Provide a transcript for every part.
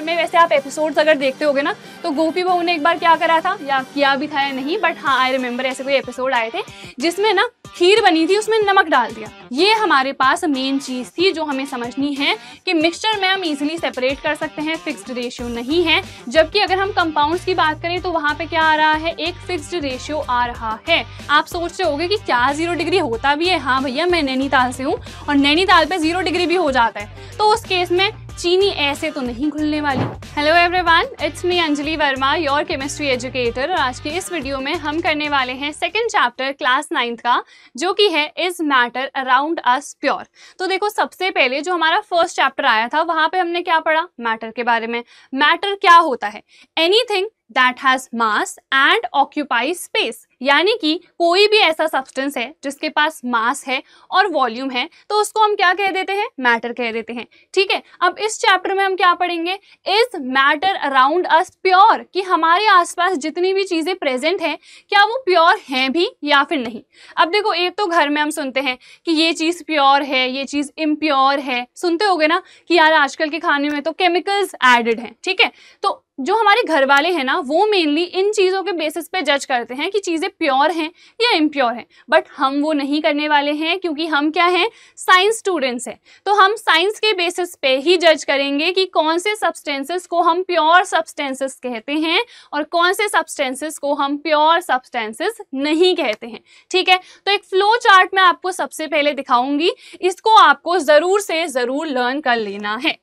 में वैसे आप एपिसोड्स अगर देखते होगे ना तो गोपी बहू ने एक बार क्या करा था, या किया भी था या नहीं, बट हाँ आई रिमेम्बर ऐसे कोई एपिसोड आए थे जिसमें ना खीर बनी थी, उसमें नमक डाल दिया। ये हमारे पास मेन चीज थी जो हमें समझनी है कि मिक्सचर में हम इजीली सेपरेट कर सकते हैं, फिक्स्ड रेशियो नहीं है। जबकि अगर हम कंपाउंड्स की बात करें तो वहां पे क्या आ रहा है, एक फिक्स्ड रेशियो आ रहा है। आप सोच रहे होगे कि क्या 0 डिग्री होता भी है? हाँ भैया, मैं नैनीताल से हूँ और नैनीताल पे 0 डिग्री भी हो जाता है, तो उस केस में चीनी ऐसे तो नहीं घुलने वाली। Hello everyone, it's me Anjali Verma, your chemistry educator. और आज के इस वीडियो में हम करने वाले हैं सेकंड चैप्टर क्लास 9th का, जो कि है is matter around us pure. तो देखो, सबसे पहले जो हमारा फर्स्ट चैप्टर आया था वहां पे हमने क्या पढ़ा, मैटर के बारे में। मैटर क्या होता है? Anything that has mass and occupies space, यानी कि कोई भी ऐसा सब्सटेंस है जिसके पास मास है और वॉल्यूम है तो उसको हम क्या कह देते हैं, मैटर कह देते हैं। ठीक है, अब इस चैप्टर में हम क्या पढ़ेंगे, is matter around us pure, कि हमारे आसपास जितनी भी चीजें प्रेजेंट हैं क्या वो प्योर हैं भी या फिर नहीं। अब देखो, एक तो घर में हम सुनते हैं कि ये चीज प्योर है, ये चीज इम्प्योर है, सुनते होगे ना कि यार आजकल के खाने में तो केमिकल्स एडेड हैं। ठीक है, तो जो हमारे घर वाले हैं ना वो मेनली इन चीज़ों के बेसिस पे जज करते हैं कि चीज़ें प्योर हैं या इम्प्योर हैं, बट हम वो नहीं करने वाले हैं क्योंकि हम क्या हैं, साइंस स्टूडेंट्स हैं। तो हम साइंस के बेसिस पे ही जज करेंगे कि कौन से सब्सटेंसेस को हम प्योर सब्सटेंसेस कहते हैं और कौन से सब्सटेंसेस को हम प्योर सब्सटेंसेस नहीं कहते हैं। ठीक है, तो एक फ्लो चार्ट मैं आपको सबसे पहले दिखाऊंगी, इसको आपको ज़रूर से ज़रूर लर्न कर लेना है।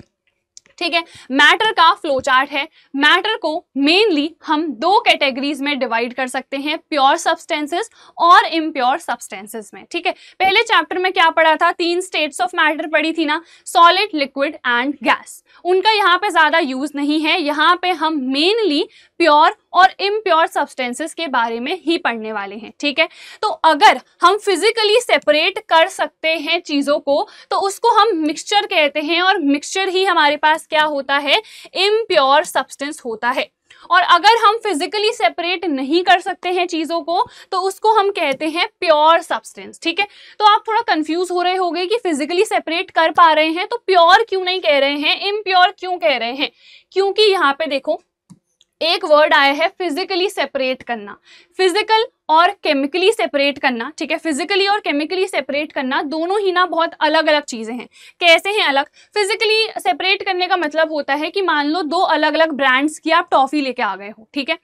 ठीक है, मैटर का फ्लो चार्ट है। मैटर को मेनली हम 2 कैटेगरीज में डिवाइड कर सकते हैं, प्योर सब्सटेंसेस और इम्प्योर सब्सटेंसेस में। ठीक है, पहले चैप्टर में क्या पढ़ा था, 3 स्टेट्स ऑफ मैटर पढ़ी थी ना, सॉलिड, लिक्विड एंड गैस। उनका यहाँ पे ज्यादा यूज नहीं है, यहाँ पे हम मेनली प्योर और इम्प्योर सब्सटेंसेस के बारे में ही पढ़ने वाले हैं। ठीक है, तो अगर हम फिजिकली सेपरेट कर सकते हैं चीजों को तो उसको हम मिक्सचर कहते हैं, और मिक्सचर ही हमारे पास क्या होता है, इम्प्योर सब्सटेंस होता है। और अगर हम फिजिकली सेपरेट नहीं कर सकते हैं चीजों को तो उसको हम कहते हैं प्योर सब्सटेंस। ठीक है, तो आप थोड़ा कंफ्यूज हो रहे होंगे कि फिजिकली सेपरेट कर पा रहे हैं तो प्योर क्यों नहीं कह रहे हैं, इम्प्योर क्यों कह रहे हैं? क्योंकि यहाँ पे देखो एक वर्ड आया है फिजिकली सेपरेट करना, फिजिकल और केमिकली सेपरेट करना। ठीक है, फिजिकली और केमिकली सेपरेट करना दोनों ही ना बहुत अलग अलग चीजें हैं। कैसे हैं अलग? फिजिकली सेपरेट करने का मतलब होता है कि मान लो 2 अलग अलग ब्रांड्स की आप टॉफी लेके आ गए हो। ठीक है,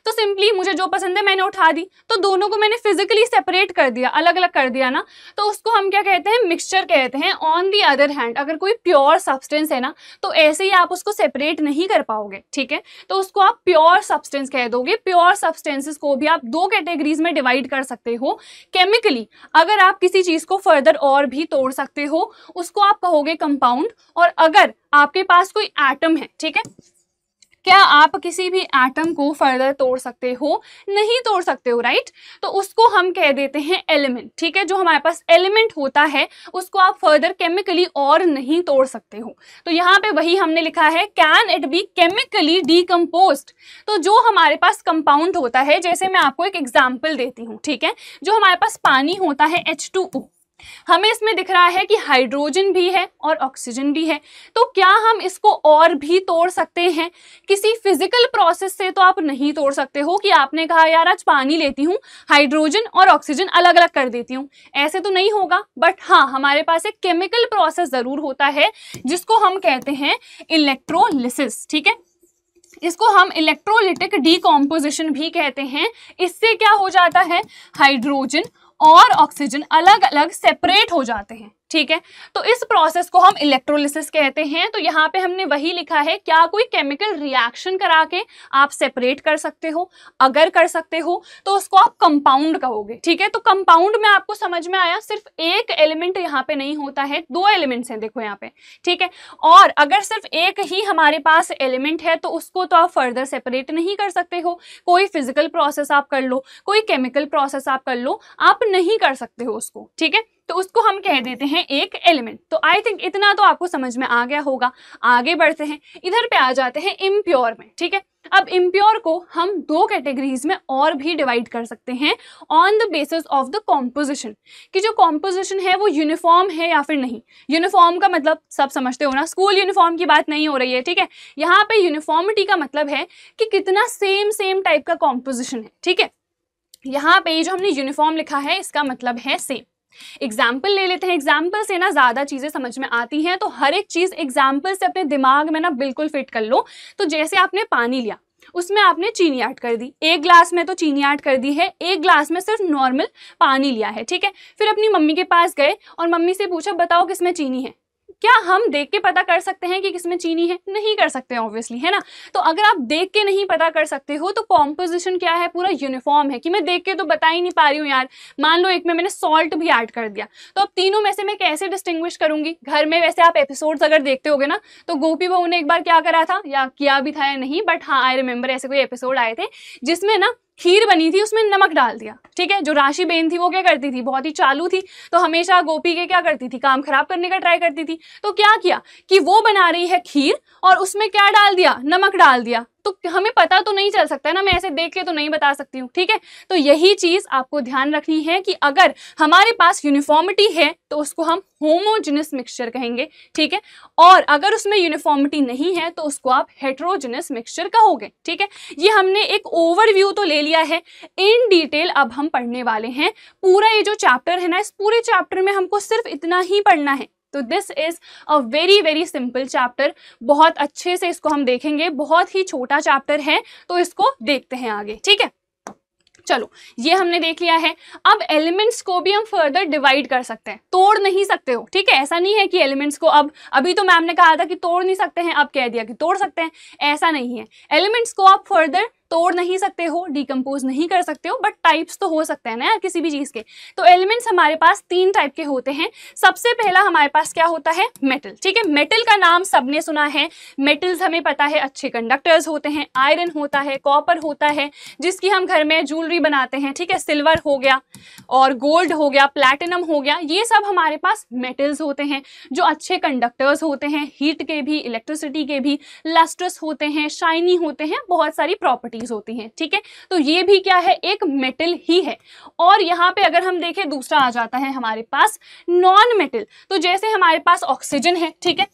तो सिंपली मुझे जो पसंद है मैंने उठा दी, तो दोनों को मैंने फिजिकली सेपरेट कर दिया, अलग अलग कर दिया ना, तो उसको हम क्या कहते हैं, मिक्सचर कहते हैं। ऑन दी अदर हैंड अगर कोई प्योर सब्सटेंस है ना तो ऐसे ही आप उसको सेपरेट नहीं कर पाओगे। ठीक है, तो उसको आप प्योर सब्सटेंस कह दोगे। प्योर सब्सटेंसेस को भी आप 2 कैटेगरीज में डिवाइड कर सकते हो। केमिकली अगर आप किसी चीज को फर्दर और भी तोड़ सकते हो उसको आप कहोगे कंपाउंड, और अगर आपके पास कोई एटम है, ठीक है, क्या आप किसी भी एटम को फर्दर तोड़ सकते हो? नहीं तोड़ सकते हो, राइट? तो उसको हम कह देते हैं एलिमेंट। ठीक है, जो हमारे पास एलिमेंट होता है उसको आप फर्दर केमिकली और नहीं तोड़ सकते हो। तो यहाँ पे वही हमने लिखा है, can it be chemically decomposed. तो जो हमारे पास कंपाउंड होता है, जैसे मैं आपको एक एग्जाम्पल देती हूँ। ठीक है, जो हमारे पास पानी होता है H2O, हमें इसमें दिख रहा है कि हाइड्रोजन भी है और ऑक्सीजन भी है, तो क्या हम इसको और भी तोड़ सकते हैं? किसी फिजिकल प्रोसेस से तो आप नहीं तोड़ सकते हो कि आपने कहा यार आज पानी लेती हूँ, हाइड्रोजन और ऑक्सीजन अलग अलग कर देती हूँ, ऐसे तो नहीं होगा। बट हाँ, हमारे पास एक केमिकल प्रोसेस जरूर होता है जिसको हम कहते हैं इलेक्ट्रोलिसिस। ठीक है, इसको हम इलेक्ट्रोलिटिक डीकॉम्पोजिशन भी कहते हैं। इससे क्या हो जाता है, हाइड्रोजन और ऑक्सीजन अलग अलग सेपरेट हो जाते हैं। ठीक है, तो इस प्रोसेस को हम इलेक्ट्रोलिसिस कहते हैं। तो यहाँ पे हमने वही लिखा है, क्या कोई केमिकल रिएक्शन करा के आप सेपरेट कर सकते हो? अगर कर सकते हो तो उसको आप कंपाउंड कहोगे। ठीक है, तो कंपाउंड में आपको समझ में आया, सिर्फ एक एलिमेंट यहाँ पे नहीं होता है, 2 एलिमेंट्स हैं देखो यहाँ पे। ठीक है, और अगर सिर्फ एक ही हमारे पास एलिमेंट है तो उसको तो आप फर्दर सेपरेट नहीं कर सकते हो। कोई फिजिकल प्रोसेस आप कर लो, कोई केमिकल प्रोसेस आप कर लो, आप नहीं कर सकते हो उसको। ठीक है, तो उसको हम कह देते हैं एक एलिमेंट। तो आई थिंक इतना तो आपको समझ में आ गया होगा। आगे बढ़ते हैं, इधर पे आ जाते हैं इम्प्योर में। ठीक है, अब इम्प्योर को हम दो कैटेगरीज में और भी डिवाइड कर सकते हैं on the basis of the composition, कि जो कॉम्पोजिशन है वो यूनिफॉर्म है या फिर नहीं। यूनिफॉर्म का मतलब सब समझते हो ना, स्कूल यूनिफॉर्म की बात नहीं हो रही है, ठीक है। यहाँ पे यूनिफॉर्मिटी का मतलब है कि कितना सेम टाइप का कॉम्पोजिशन है, ठीक है। यहाँ पे जो हमने यूनिफॉर्म लिखा है इसका मतलब है सेम। एग्जाम्पल ले लेते हैं, एग्जाम्पल से ना ज्यादा चीजें समझ में आती हैं, तो हर एक चीज एग्जाम्पल से अपने दिमाग में ना बिल्कुल फिट कर लो। तो जैसे आपने पानी लिया, उसमें आपने चीनी ऐड कर दी, एक ग्लास में तो चीनी ऐड कर दी है, एक ग्लास में सिर्फ नॉर्मल पानी लिया है, ठीक है। फिर अपनी मम्मी के पास गए और मम्मी से पूछा बताओ किसमें चीनी है। क्या हम देख के पता कर सकते हैं कि किसमें चीनी है? नहीं कर सकते ऑब्वियसली, है ना। तो अगर आप देख के नहीं पता कर सकते हो तो कॉम्पोजिशन क्या है, पूरा यूनिफॉर्म है कि मैं देख के तो बता ही नहीं पा रही हूँ यार। मान लो एक में मैंने सॉल्ट भी ऐड कर दिया, तो अब तीनों में से मैं कैसे डिस्टिंग्विश करूंगी? घर में वैसे आप एपिसोड्स अगर देखते होगे ना, तो गोपी बहू ने एक बार क्या करा था, या किया भी था या नहीं, बट हाँ आई रिमेंबर ऐसे कोई एपिसोड आए थे जिसमें ना खीर बनी थी, उसमें नमक डाल दिया, ठीक है। जो राशि बेन थी वो क्या करती थी, बहुत ही चालू थी, तो हमेशा गोपी के क्या करती थी, काम खराब करने का ट्राई करती थी। तो क्या किया कि वो बना रही है खीर और उसमें क्या डाल दिया, नमक डाल दिया। तो हमें पता तो नहीं चल सकता है ना, मैं ऐसे देख के तो नहीं बता सकती हूँ, ठीक है। तो यही चीज आपको ध्यान रखनी है कि अगर हमारे पास यूनिफॉर्मिटी है तो उसको हम होमोजेनस मिक्सचर कहेंगे, ठीक है। और अगर उसमें यूनिफॉर्मिटी नहीं है तो उसको आप हेटेरोजेनस मिक्सचर कहोगे, ठीक है। ये हमने एक ओवरव्यू तो ले लिया है, इन डिटेल अब हम पढ़ने वाले हैं। पूरा ये जो चैप्टर है ना, इस पूरे चैप्टर में हमको सिर्फ इतना ही पढ़ना है। तो this is a very simple chapter, बहुत अच्छे से इसको हम देखेंगे, बहुत ही छोटा चैप्टर है, तो इसको देखते हैं आगे, ठीक है। चलो ये हमने देख लिया है। अब एलिमेंट्स को भी हम फर्दर डिवाइड कर सकते हैं, तोड़ नहीं सकते हो, ठीक है। ऐसा नहीं है कि एलिमेंट्स को अब अभी तो मैम ने कहा था कि तोड़ नहीं सकते हैं, अब कह दिया कि तोड़ सकते हैं, ऐसा नहीं है। एलिमेंट्स को आप फर्दर तोड़ नहीं सकते हो, डिकम्पोज नहीं कर सकते हो, बट टाइप्स तो हो सकते हैं ना यार किसी भी चीज के। तो एलिमेंट्स हमारे पास तीन टाइप के होते हैं। सबसे पहला हमारे पास क्या होता है, मेटल, ठीक है। मेटल का नाम सबने सुना है, मेटल्स हमें पता है अच्छे कंडक्टर्स होते हैं। आयरन होता है, कॉपर होता है जिसकी हम घर में ज्वेलरी बनाते हैं, ठीक है। सिल्वर हो गया और गोल्ड हो गया, प्लैटिनम हो गया, ये सब हमारे पास मेटल्स होते हैं जो अच्छे कंडक्टर्स होते हैं, हीट के भी, इलेक्ट्रिसिटी के भी, लस्ट्रस होते हैं, शाइनी होते हैं, बहुत सारी प्रॉपर्टी होती हैं, ठीक है। तो ये भी क्या है, एक मेटल ही है। और यहाँ पे अगर हम देखें दूसरा आ जाता है हमारे पास नॉन मेटल। तो जैसे हमारे पास ऑक्सीजन है, ठीक है,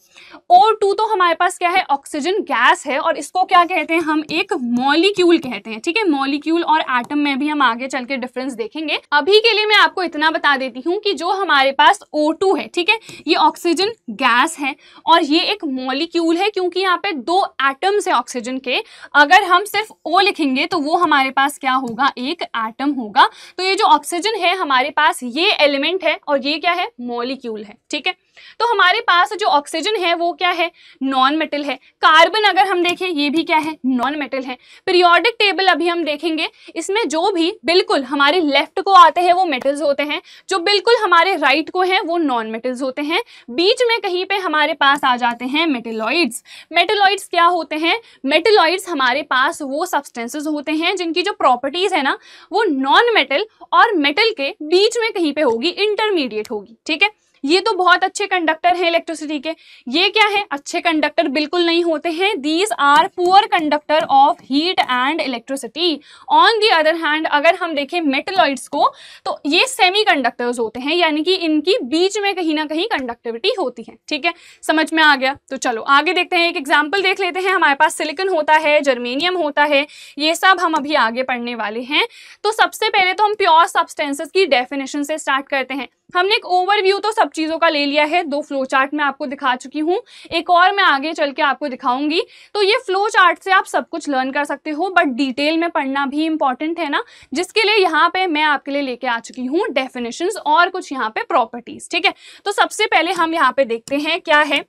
O2 तो हमारे पास क्या है, ऑक्सीजन गैस है, और इसको क्या कहते हैं, हम एक मॉलिक्यूल कहते हैं, ठीक है। मॉलिक्यूल और एटम में भी हम आगे चल के डिफरेंस देखेंगे। अभी के लिए मैं आपको इतना बता देती हूँ कि जो हमारे पास O2 है, ठीक है, ये ऑक्सीजन गैस है और ये एक मॉलिक्यूल है, क्योंकि यहाँ पे दो एटम्स है ऑक्सीजन के। अगर हम सिर्फ O लिखेंगे तो वो हमारे पास क्या होगा, एक एटम होगा। तो ये जो ऑक्सीजन है हमारे पास ये एलिमेंट है और ये क्या है, मॉलिक्यूल है, ठीक है। तो हमारे पास जो ऑक्सीजन है वो क्या है, नॉन मेटल है। कार्बन अगर हम देखें ये भी क्या है, नॉन मेटल है। पीरियोडिक टेबल अभी हम देखेंगे, इसमें जो भी बिल्कुल हमारे लेफ्ट को आते हैं वो मेटल्स होते हैं, जो बिल्कुल हमारे राइट को हैं वो नॉन मेटल्स होते हैं। बीच में कहीं पे हमारे पास आ जाते हैं मेटेलॉइड्स। मेटेलॉइड्स क्या होते हैं, मेटेलॉइड्स हमारे पास वो सब्सटेंसेस होते हैं जिनकी जो प्रॉपर्टीज है ना वो नॉन मेटल और मेटल के बीच में कहीं पे होगी, इंटरमीडिएट होगी, ठीक है। ये तो बहुत अच्छे कंडक्टर हैं इलेक्ट्रिसिटी के। ये क्या है, अच्छे कंडक्टर बिल्कुल नहीं होते हैं, these are poor conductor of heat and electricity. On the other hand अगर हम देखें मेटलॉइड्स को तो ये सेमी कंडक्टर्स होते हैं, यानी कि इनकी बीच में कहीं ना कहीं कंडक्टिविटी होती है, ठीक है। समझ में आ गया। तो चलो आगे देखते हैं, एक एग्जाम्पल देख लेते हैं। हमारे पास सिलिकॉन होता है, जर्मेनियम होता है, ये सब हम अभी आगे पढ़ने वाले हैं। तो सबसे पहले तो हम प्योर सब्सटेंसेस की डेफिनेशन से स्टार्ट करते हैं। हमने एक ओवरव्यू तो सब चीजों का ले लिया है, दो फ्लो चार्ट में आपको दिखा चुकी हूँ, एक और मैं आगे चल के आपको दिखाऊंगी। तो ये फ्लो चार्ट से आप सब कुछ लर्न कर सकते हो, बट डिटेल में पढ़ना भी इंपॉर्टेंट है ना, जिसके लिए यहाँ पे मैं आपके लिए लेके आ चुकी हूँ डेफिनेशंस और कुछ यहाँ पे प्रॉपर्टीज, ठीक है। तो सबसे पहले हम यहाँ पे देखते हैं क्या है।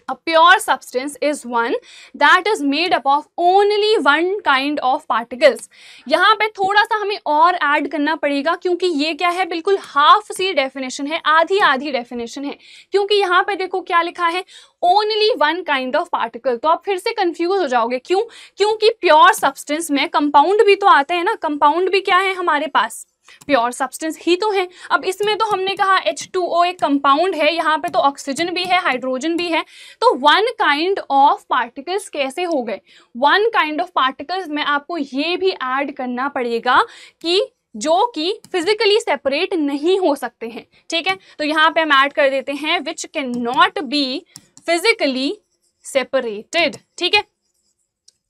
A pure substance is one that is made up of only one kind of particles। यहाँ पे थोड़ा सा हमें और ऐड करना पड़ेगा, क्योंकि ये क्या है, बिल्कुल हाफ सी डेफिनेशन है, आधी आधी डेफिनेशन है। क्योंकि यहाँ पे देखो क्या लिखा है, only one kind of particle. तो आप फिर से कंफ्यूज हो जाओगे, क्यों, क्योंकि प्योर सब्सटेंस में कंपाउंड भी तो आते हैं ना। कंपाउंड भी क्या है हमारे पास, प्योर सब्सटेंस ही तो है। अब इसमें तो हमने कहा H2O एक कंपाउंड है, यहाँ पे तो ऑक्सीजन भी है, हाइड्रोजन भी है, तो वन काइंड ऑफ पार्टिकल्स कैसे हो गए? वन काइंड ऑफ पार्टिकल्स में आपको ये भी ऐड करना पड़ेगा कि जो कि फिजिकली सेपरेट नहीं हो सकते हैं, ठीक है। तो यहाँ पे हम ऐड कर देते हैं which can not be physically separated, ठीक है।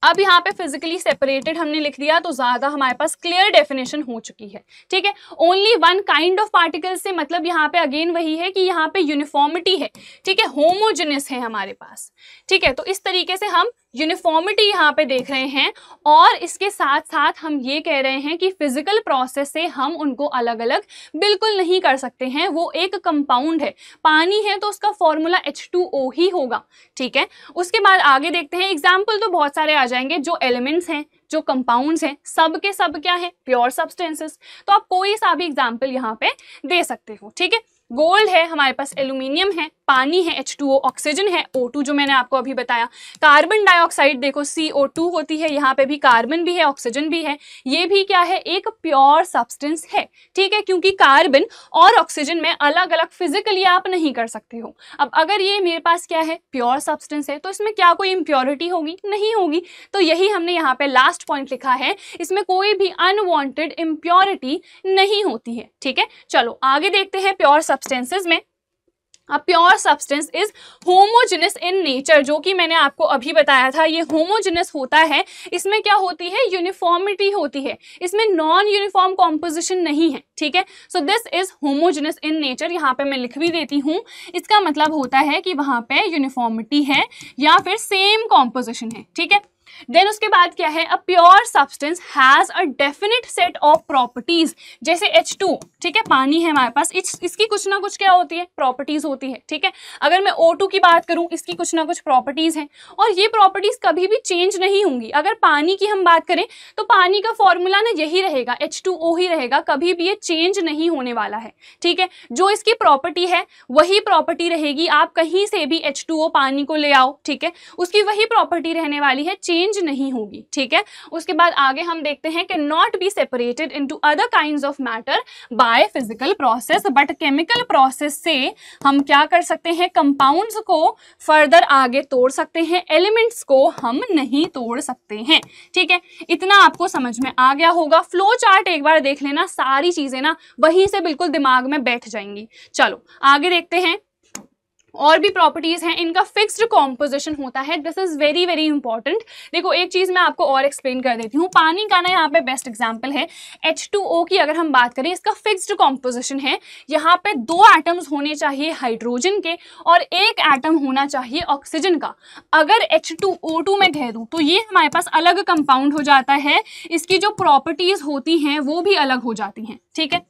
अब यहाँ पे फिजिकली सेपरेटेड हमने लिख दिया तो ज्यादा हमारे पास क्लियर डेफिनेशन हो चुकी है, ठीक है। Only one kind of particles से मतलब यहाँ पे अगेन वही है कि यहाँ पे यूनिफॉर्मिटी है, ठीक है, होमोजेनस है हमारे पास, ठीक है। तो इस तरीके से हम यूनिफॉर्मिटी यहाँ पे देख रहे हैं और इसके साथ साथ हम ये कह रहे हैं कि फिजिकल प्रोसेस से हम उनको अलग अलग बिल्कुल नहीं कर सकते हैं। वो एक कंपाउंड है, पानी है तो उसका फॉर्मूला H2O ही होगा, ठीक है। उसके बाद आगे देखते हैं, एग्जाम्पल तो बहुत सारे आ जाएंगे, जो एलिमेंट्स हैं, जो कंपाउंड्स हैं, सब के सब क्या है? Pure substances. तो आप कोई सा भी एग्जाम्पल यहाँ पे दे सकते हो, ठीक है। गोल्ड है हमारे पास, एल्यूमिनियम है, पानी है H2O, ऑक्सीजन है O2 जो मैंने आपको अभी बताया, कार्बन डाइऑक्साइड देखो CO2 होती है, यहाँ पे भी कार्बन भी है, ऑक्सीजन भी है, ये भी क्या है? एक प्योर सब्सटेंस है, ठीक है, क्योंकि कार्बन और ऑक्सीजन में अलग अलग फिजिकली आप नहीं कर सकते हो। अब अगर ये मेरे पास क्या है? प्योर सब्सटेंस है, तो इसमें क्या कोई इम्प्योरिटी होगी? नहीं होगी। तो यही हमने यहाँ पे लास्ट पॉइंट लिखा है, इसमें कोई भी अनवांटेड इम्प्योरिटी नहीं होती है, ठीक है। चलो आगे देखते हैं प्योर सब्सटेंसेस में। A pure substance is homogeneous in nature, जो कि मैंने आपको अभी बताया था, ये homogeneous होता है। इसमें क्या होती है? यूनिफॉर्मिटी होती है, इसमें नॉन यूनिफॉर्म कॉम्पोजिशन नहीं है, ठीक है। So this is homogeneous in nature, यहाँ पे मैं लिख भी देती हूँ। इसका मतलब होता है कि वहाँ पे यूनिफॉर्मिटी है या फिर सेम कॉम्पोजिशन है, ठीक है। देन उसके बाद क्या है? अ pure substance has a definite set of properties, जैसे H2, ठीक है, पानी है हमारे पास, इसकी कुछ ना कुछ क्या होती है? प्रॉपर्टीज होती है, ठीक है। अगर मैं O2 की बात करूं, इसकी कुछ ना कुछ प्रॉपर्टीज हैं और ये प्रॉपर्टीज कभी भी चेंज नहीं होंगी। अगर पानी की हम बात करें तो पानी का फॉर्मूला ना यही रहेगा, H2O ही रहेगा, कभी भी ये चेंज नहीं होने वाला है, ठीक है। जो इसकी प्रॉपर्टी है वही प्रॉपर्टी रहेगी, आप कहीं से भी H2O पानी को ले आओ, ठीक है, उसकी वही प्रॉपर्टी रहने वाली है, चेंज नहीं होगी, ठीक है। उसके बाद आगे हम देखते हैं कि not be separated into other kinds of matter bye physical process, but chemical process से हम क्या कर सकते हैं? कंपाउंड्स को फर्दर आगे तोड़ सकते हैं, एलिमेंट्स को हम नहीं तोड़ सकते हैं, ठीक है। इतना आपको समझ में आ गया होगा। फ्लो चार्ट एक बार देख लेना, सारी चीजें ना वहीं से बिल्कुल दिमाग में बैठ जाएंगी। चलो आगे देखते हैं, और भी प्रॉपर्टीज हैं, इनका फिक्स्ड कॉम्पोजिशन होता है। This is very very important. देखो एक चीज मैं आपको और एक्सप्लेन कर देती हूँ, पानी का ना यहाँ पे बेस्ट एग्जांपल है। H2O की अगर हम बात करें, इसका फिक्स्ड कॉम्पोजिशन है, यहाँ पे 2 एटम्स होने चाहिए हाइड्रोजन के और 1 एटम होना चाहिए ऑक्सीजन का। अगर H2O2 में कह दूँ तो ये हमारे पास अलग कंपाउंड हो जाता है, इसकी जो प्रॉपर्टीज होती हैं वो भी अलग हो जाती हैं, ठीक है।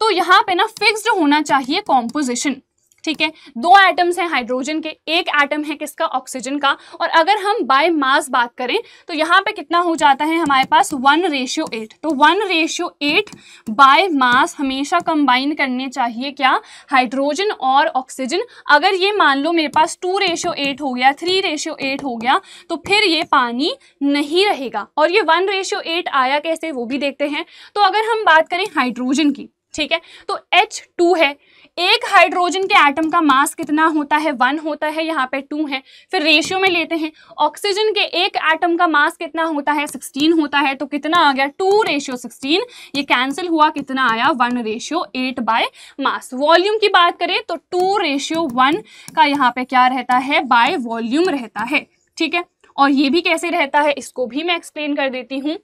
तो यहाँ पे ना फिक्स्ड होना चाहिए कॉम्पोजिशन, ठीक है। 2 एटम्स हैं हाइड्रोजन के, 1 एटम है किसका? ऑक्सीजन का। और अगर हम बाय मास बात करें तो यहाँ पे कितना हो जाता है हमारे पास? 1:8। तो 1:8 बाय मास हमेशा कंबाइन करने चाहिए क्या? हाइड्रोजन और ऑक्सीजन। अगर ये मान लो मेरे पास 2:8 हो गया, 3:8 हो गया, तो फिर ये पानी नहीं रहेगा। और ये 1:8 आया कैसे वो भी देखते हैं। तो अगर हम बात करें हाइड्रोजन की, ठीक है, तो H2 है, एक हाइड्रोजन के एटम का मास कितना होता है? 1 होता है, यहाँ पे 2 है। फिर रेशियो में लेते हैं, ऑक्सीजन के एक एटम का मास कितना होता है? 16 होता है, तो कितना आ गया? 2:16। ये कैंसिल हुआ, कितना आया? 1:8 बाय मास। वॉल्यूम की बात करें तो 2:1 का यहाँ पे क्या रहता है? बाय वॉल्यूम रहता है, ठीक है। और ये भी कैसे रहता है इसको भी मैं एक्सप्लेन कर देती हूँ।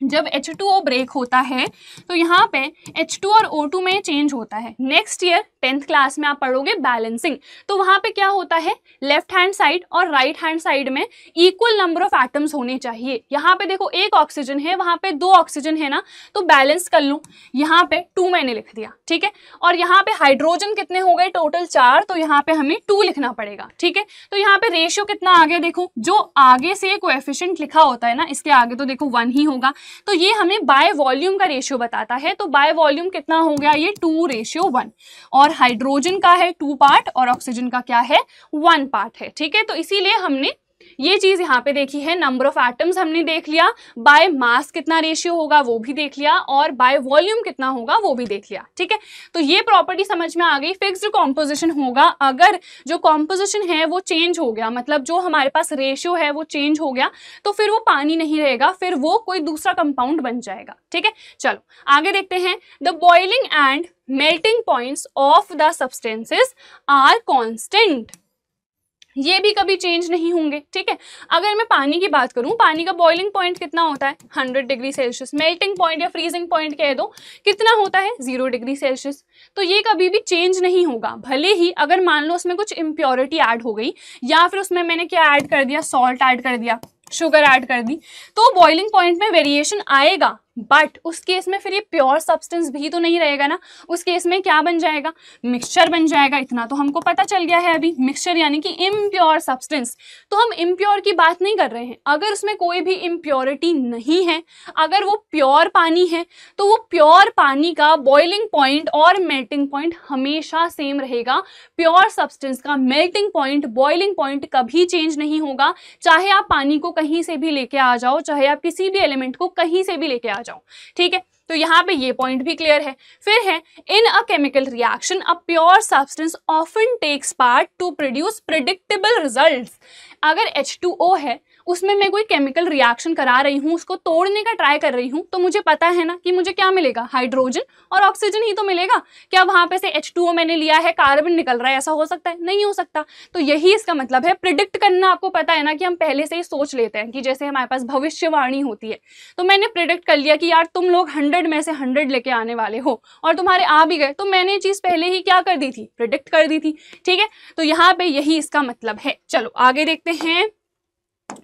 जब H2O ब्रेक होता है तो यहाँ पे H2 और O2 में चेंज होता है। नेक्स्ट ईयर 10th क्लास में आप पढ़ोगे बैलेंसिंग, तो वहाँ पे क्या होता है? लेफ्ट हैंड साइड और राइट हैंड साइड में इक्वल नंबर ऑफ एटम्स होने चाहिए। यहाँ पे देखो 1 ऑक्सीजन है, वहाँ पे 2 ऑक्सीजन है ना, तो बैलेंस कर लूँ, यहाँ पे 2 मैंने लिख दिया, ठीक है। और यहाँ पे हाइड्रोजन कितने हो गए? टोटल 4, तो यहाँ पे हमें 2 लिखना पड़ेगा, ठीक है। तो यहाँ पे रेशियो कितना आ गया? देखो जो आगे से कोएफिशिएंट लिखा होता है ना, इसके आगे तो देखो 1 ही होगा, तो ये हमें बाय वॉल्यूम का रेशियो बताता है। तो बाय वॉल्यूम कितना हो गया? ये 2:1। और हाइड्रोजन का है 2 पार्ट और ऑक्सीजन का क्या है? 1 पार्ट है, ठीक है। तो इसीलिए हमने ये चीज यहाँ पे देखी है, नंबर ऑफ एटम्स हमने देख लिया, बाय मास कितना रेशियो होगा वो भी देख लिया, और बाय वॉल्यूम कितना होगा वो भी देख लिया। ठीक है, तो ये प्रॉपर्टी समझ में आ गई। फिक्स्ड कॉम्पोजिशन होगा अगर जो कॉम्पोजिशन है वो चेंज हो गया, मतलब जो हमारे पास रेशियो है वो चेंज हो गया, तो फिर वो पानी नहीं रहेगा, फिर वो कोई दूसरा कंपाउंड बन जाएगा। ठीक है, चलो आगे देखते हैं। The boiling and melting points of the substances are constant, ये भी कभी चेंज नहीं होंगे। ठीक है, अगर मैं पानी की बात करूं, पानी का बॉइलिंग पॉइंट कितना होता है 100 डिग्री सेल्सियस, मेल्टिंग पॉइंट या फ्रीजिंग पॉइंट कह दो कितना होता है 0 डिग्री सेल्सियस, तो ये कभी भी चेंज नहीं होगा। भले ही अगर मान लो उसमें कुछ इम्प्योरिटी ऐड हो गई, या फिर उसमें मैंने क्या ऐड कर दिया, सॉल्ट ऐड कर दिया, शुगर ऐड कर दी, तो बॉइलिंग पॉइंट में वेरिएशन आएगा, बट उस केस में फिर ये प्योर सब्सटेंस भी तो नहीं रहेगा ना, उस केस में क्या बन जाएगा, मिक्सचर बन जाएगा। इतना तो हमको पता चल गया है अभी, मिक्सचर यानी कि इम्प्योर सब्सटेंस। तो हम इम्प्योर की बात नहीं कर रहे हैं, अगर उसमें कोई भी इम्प्योरिटी नहीं है, अगर वो प्योर पानी है, तो वो प्योर पानी का बॉइलिंग पॉइंट और मेल्टिंग पॉइंट हमेशा सेम रहेगा। प्योर सब्सटेंस का मेल्टिंग पॉइंट, बॉइलिंग पॉइंट कभी चेंज नहीं होगा, चाहे आप पानी को कहीं से भी लेके आ जाओ, चाहे आप किसी भी एलिमेंट को कहीं से भी लेके आ जाओ। ठीक है, तो यहां पे ये पॉइंट भी क्लियर है। फिर है in a chemical reaction a pure substance often takes part to produce predictable results. अगर H2O है, उसमें मैं कोई केमिकल रिएक्शन करा रही हूँ, उसको तोड़ने का ट्राई कर रही हूँ, तो मुझे पता है ना कि मुझे क्या मिलेगा, हाइड्रोजन और ऑक्सीजन ही तो मिलेगा। क्या वहां पे से H2O मैंने लिया है, कार्बन निकल रहा है, ऐसा हो सकता है? नहीं हो सकता। तो यही इसका मतलब है। प्रिडिक्ट करना आपको पता है ना कि हम पहले से ही सोच लेते हैं, कि जैसे हमारे पास भविष्यवाणी होती है, तो मैंने प्रिडिक्ट कर लिया कि यार तुम लोग 100 में से 100 लेके आने वाले हो, और तुम्हारे आ भी गए, तो मैंने ये चीज पहले ही क्या कर दी थी, प्रिडिक्ट कर दी थी। ठीक है, तो यहाँ पे यही इसका मतलब है। चलो आगे देखते हैं।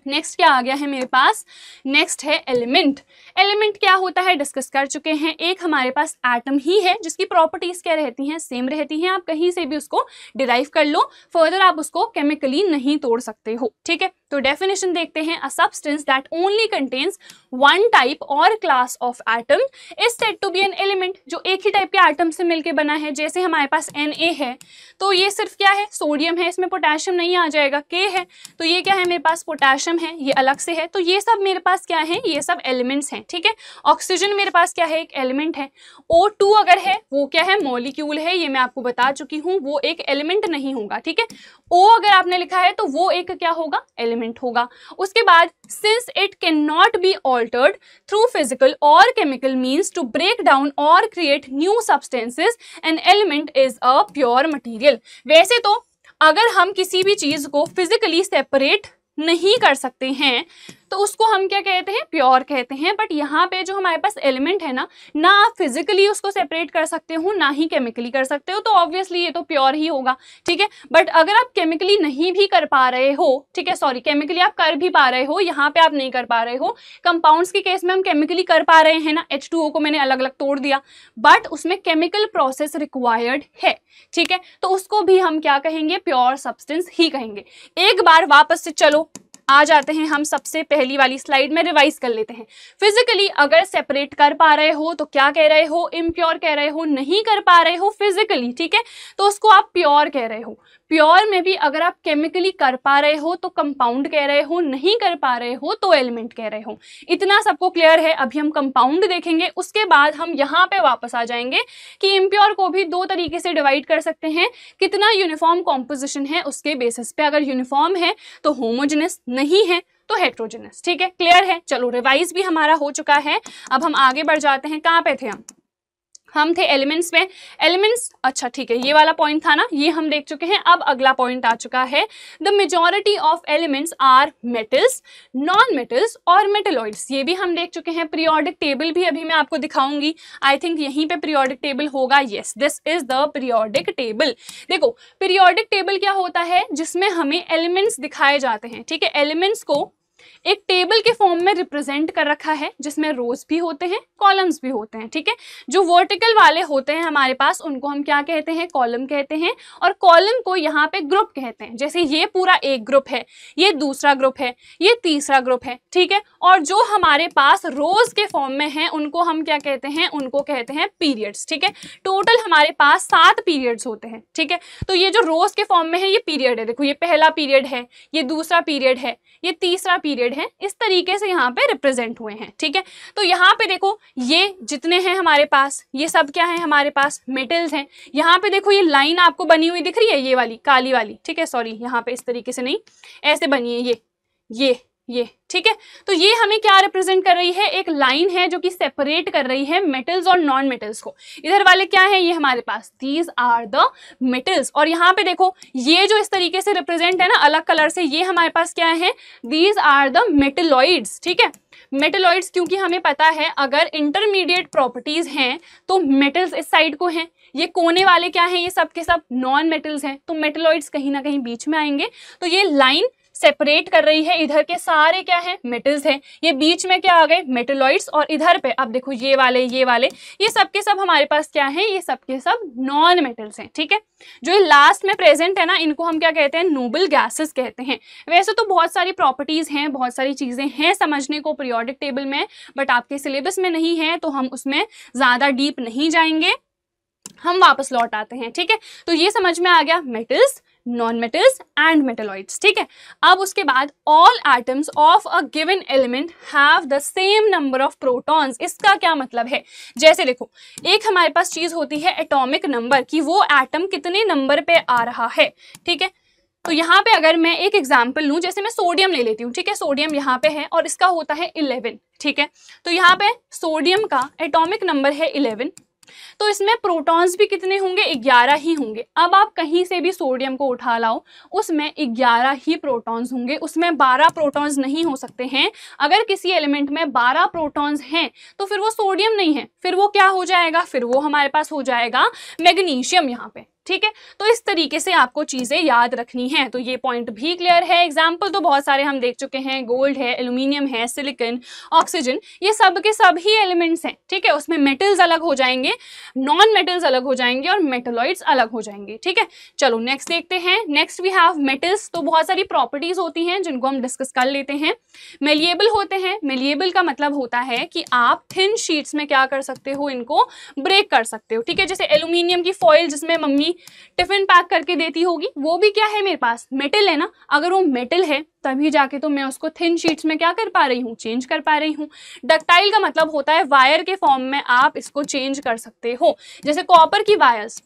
नेक्स्ट क्या आ गया है मेरे पास, नेक्स्ट है एलिमेंट। एलिमेंट क्या होता है डिस्कस कर चुके हैं। एक हमारे पास एटम ही है जिसकी प्रॉपर्टीज क्या रहती हैं, सेम रहती हैं, आप कहीं से भी उसको डिराइव कर लो, फर्दर आप उसको केमिकली नहीं तोड़ सकते हो। ठीक है, तो डेफिनेशन देखते हैं। A substance that only contains one type और class of atom is said to be an element. जो एक ही टाइप के एटम से मिलकर बना है, जैसे हमारे पास Na है, तो ये सिर्फ क्या है, सोडियम है, इसमें पोटेशियम नहीं आ जाएगा, K है, तो ये क्या है मेरे पास, पोटेशियम है, ये अलग से है, तो ये सब मेरे पास क्या है, ये सब एलिमेंट्स हैं। ठीक है, ऑक्सीजन मेरे पास क्या है, एक एलिमेंट है। O2 अगर है, वो क्या है, मॉलिक्यूल है, ये मैं आपको बता चुकी हूँ, वो एक एलिमेंट नहीं होगा। ठीक है, O अगर आपने लिखा है तो वो एक क्या होगा, एलिमेंट होगा। उसके बाद since it can not be altered through physical और chemical means to break down और create new substances, an element is a pure material. वैसे तो अगर हम किसी भी चीज को फिजिकली सेपरेट नहीं कर सकते हैं तो उसको हम क्या कहते हैं, प्योर कहते हैं। बट यहाँ पे जो हमारे पास एलिमेंट है ना आप फिजिकली उसको सेपरेट कर सकते हो, ना ही केमिकली कर सकते हो, तो ऑब्वियसली ये तो प्योर ही होगा। ठीक है, बट अगर आप केमिकली नहीं भी कर पा रहे हो, ठीक है, सॉरी, केमिकली आप कर भी पा रहे हो, यहाँ पे आप नहीं कर पा रहे हो। कंपाउंड्स के केस में हम केमिकली कर पा रहे हैं ना, H2O को मैंने अलग अलग तोड़ दिया, बट उसमें केमिकल प्रोसेस रिक्वायर्ड है। ठीक है, तो उसको भी हम क्या कहेंगे, प्योर सब्सटेंस ही कहेंगे। एक बार वापस से चलो आ जाते हैं, हम सबसे पहली वाली स्लाइड में रिवाइज कर लेते हैं। फिजिकली अगर सेपरेट कर पा रहे हो तो क्या कह रहे हो, इम्प्योर कह रहे हो। नहीं कर पा रहे हो फिजिकली, ठीक है, तो उसको आप प्योर कह रहे हो। प्योर में भी अगर आप केमिकली कर पा रहे हो तो कंपाउंड कह रहे हो, नहीं कर पा रहे हो तो एलिमेंट कह रहे हो। इतना सबको क्लियर है। अभी हम कंपाउंड देखेंगे, उसके बाद हम यहाँ पे वापस आ जाएंगे कि इम्प्योर को भी दो तरीके से डिवाइड कर सकते हैं, कितना यूनिफॉर्म कॉम्पोजिशन है उसके बेसिस पे। अगर यूनिफॉर्म है तो होमोजेनस, नहीं है तो हेट्रोजेनस। ठीक है, क्लियर है। चलो रिवाइज भी हमारा हो चुका है, अब हम आगे बढ़ जाते हैं। कहाँ पे थे हम थे एलिमेंट्स में। एलिमेंट्स, अच्छा ठीक है, ये वाला पॉइंट था ना, ये हम देख चुके हैं। अब अगला पॉइंट आ चुका है, the majority of elements are metals, non metals और मेटलॉइड्स। ये भी हम देख चुके हैं। पीरियोडिक टेबल भी अभी मैं आपको दिखाऊंगी, आई थिंक यहीं पे पीरियोडिक टेबल होगा। Yes, this is the periodic table. देखो पीरियोडिक टेबल क्या होता है, जिसमें हमें एलिमेंट्स दिखाए जाते हैं। ठीक है, एलिमेंट्स को एक टेबल के फॉर्म में रिप्रेजेंट कर रखा है जिसमें रोज भी होते हैं, कॉलम्स भी होते हैं, ठीक है। जो वर्टिकल वाले होते हैं हमारे पास उनको हम क्या कहते हैं, कॉलम कहते हैं, और कॉलम को यहाँ पे ग्रुप कहते हैं। जैसे ये पूरा एक ग्रुप है, ये दूसरा ग्रुप है, ये तीसरा ग्रुप है, ठीक है। और जो हमारे पास रोज के फॉर्म में है उनको हम क्या कहते हैं, उनको कहते हैं पीरियड्स, ठीक है। टोटल हमारे पास 7 पीरियड्स होते हैं, ठीक है। तो ये जो रोज के फॉर्म में है ये पीरियड है, देखो ये पहला पीरियड है, ये दूसरा पीरियड है, ये तीसरा पीरियड है, इस तरीके से यहाँ पे रिप्रेजेंट हुए हैं, ठीक है। तो यहाँ पे देखो ये जितने हैं हमारे पास, ये सब क्या है हमारे पास, मेटल्स हैं। यहाँ पे देखो ये लाइन आपको बनी हुई दिख रही है, ये वाली काली वाली, ठीक है, सॉरी यहाँ पे इस तरीके से नहीं, ऐसे बनी है ये, ठीक है। तो ये हमें क्या रिप्रेजेंट कर रही है, एक लाइन है जो कि सेपरेट कर रही है मेटल्स और नॉन मेटल्स को। इधर वाले क्या है, ये हमारे पास दीज आर द मेटल्स, और यहाँ पे देखो ये जो इस तरीके से रिप्रेजेंट है ना अलग कलर से, ये हमारे पास क्या है, दीज आर द मेटलॉइड्स, ठीक है। मेटलॉइड्स क्योंकि हमें पता है अगर इंटरमीडिएट प्रॉपर्टीज हैं तो मेटल्स इस साइड को हैं, ये कोने वाले क्या हैं, ये सब के सब नॉन मेटल्स हैं, तो मेटलॉइड्स कहीं ना कहीं बीच में आएंगे। तो ये लाइन सेपरेट कर रही है, इधर के सारे क्या है, मेटल्स हैं, ये बीच में क्या आ गए, मेटलॉइड्स, और इधर पे अब देखो ये वाले ये सब के सब हमारे पास क्या है, ये सब के सब नॉन मेटल्स हैं, ठीक है। जो ये लास्ट में प्रेजेंट है ना इनको हम क्या कहते हैं, नोबल गैसेस कहते हैं। वैसे तो बहुत सारी प्रॉपर्टीज हैं, बहुत सारी चीजें हैं समझने को पीरियोडिक टेबल में, बट आपके सिलेबस में नहीं है तो हम उसमें ज्यादा डीप नहीं जाएंगे, हम वापस लौट आते हैं, ठीक है। तो ये समझ में आ गया, metals, non metals and metalloids, ठीक है। अब उसके बाद all atoms of a given element have the same number of protons. इसका क्या मतलब है, जैसे देखो एक हमारे पास चीज होती है एटॉमिक नंबर, कि वो एटम कितने नंबर पे आ रहा है, ठीक है। तो यहाँ पे अगर मैं एक एग्जाम्पल लूँ, जैसे मैं सोडियम ले लेती हूँ, ठीक है, सोडियम यहाँ पे है और इसका होता है 11, ठीक है। तो यहाँ पे सोडियम का एटॉमिक नंबर है 11, तो इसमें प्रोटॉन्स भी कितने होंगे, 11 ही होंगे। अब आप कहीं से भी सोडियम को उठा लाओ, उसमें 11 ही प्रोटॉन्स होंगे, उसमें 12 प्रोटॉन्स नहीं हो सकते हैं। अगर किसी एलिमेंट में 12 प्रोटॉन्स हैं तो फिर वो सोडियम नहीं है, फिर वो क्या हो जाएगा, फिर वो हमारे पास हो जाएगा मैग्नीशियम यहाँ पे, ठीक है। तो इस तरीके से आपको चीजें याद रखनी है। तो ये पॉइंट भी क्लियर है। एग्जाम्पल तो बहुत सारे हम देख चुके हैं, गोल्ड है, एल्यूमिनियम है, सिलिकॉन, ऑक्सीजन, ये सब के सब ही एलिमेंट्स हैं, ठीक है। उसमें मेटल्स अलग हो जाएंगे, नॉन मेटल्स अलग हो जाएंगे और मेटलॉइड्स अलग हो जाएंगे, ठीक है। चलो नेक्स्ट देखते हैं। Next we have metals. तो बहुत सारी प्रॉपर्टीज होती हैं जिनको हम डिस्कस कर लेते हैं। मेलिएबल होते हैं। मेलिएबल का मतलब होता है कि आप थिन शीट्स में क्या कर सकते हो, इनको ब्रेक कर सकते हो, ठीक है। जैसे एल्यूमिनियम की फॉइल जिसमें मम्मी टिफिन पैक करके देती होगी, वो भी क्या है मेरे पास, मेटल है ना। अगर वो मेटल है तभी जाके तो मैं उसको थिन शीट्स में क्या कर पा रही हूँ, चेंज कर पा रही हूँ। डक्टाइल का मतलब होता है वायर के फॉर्म में आप इसको चेंज कर सकते हो। जैसे कॉपर की वायर्स,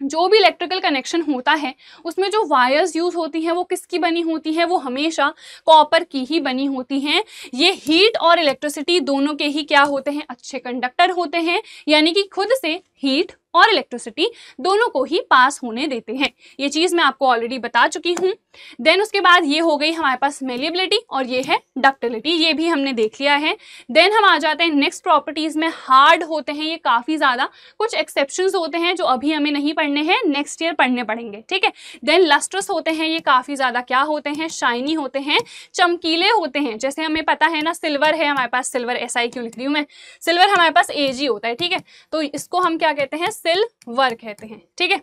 जो भी इलेक्ट्रिकल कनेक्शन होता है उसमें जो वायर्स यूज होती हैं वो किसकी बनी होती हैं, वो हमेशा कॉपर की ही बनी होती हैं। ये हीट और इलेक्ट्रिसिटी दोनों के ही क्या होते हैं, अच्छे कंडक्टर होते हैं, यानी कि खुद से हीट और इलेक्ट्रिसिटी दोनों को ही पास होने देते हैं। ये चीज मैं आपको ऑलरेडी बता चुकी हूँ। देन उसके बाद ये हो गई हमारे पास मेलिएबिलिटी और ये है डक्टिलिटी, ये भी हमने देख लिया है। देन हम आ जाते हैं नेक्स्ट प्रॉपर्टीज में। हार्ड होते हैं ये काफी ज्यादा, कुछ एक्सेप्शंस होते हैं जो अभी हमें नहीं पढ़ने हैं, नेक्स्ट ईयर पढ़ने पड़ेंगे, ठीक है। देन लस्ट्रस होते हैं, ये काफी ज्यादा क्या होते हैं, शाइनी होते हैं, चमकीले होते हैं। जैसे हमें पता है ना सिल्वर है हमारे पास, सिल्वर SI क्यों लिख रही हूँ मैं, सिल्वर हमारे पास AG होता है, ठीक है। तो इसको हम क्या कहते हैं, सिल्वर कहते हैं, ठीक है।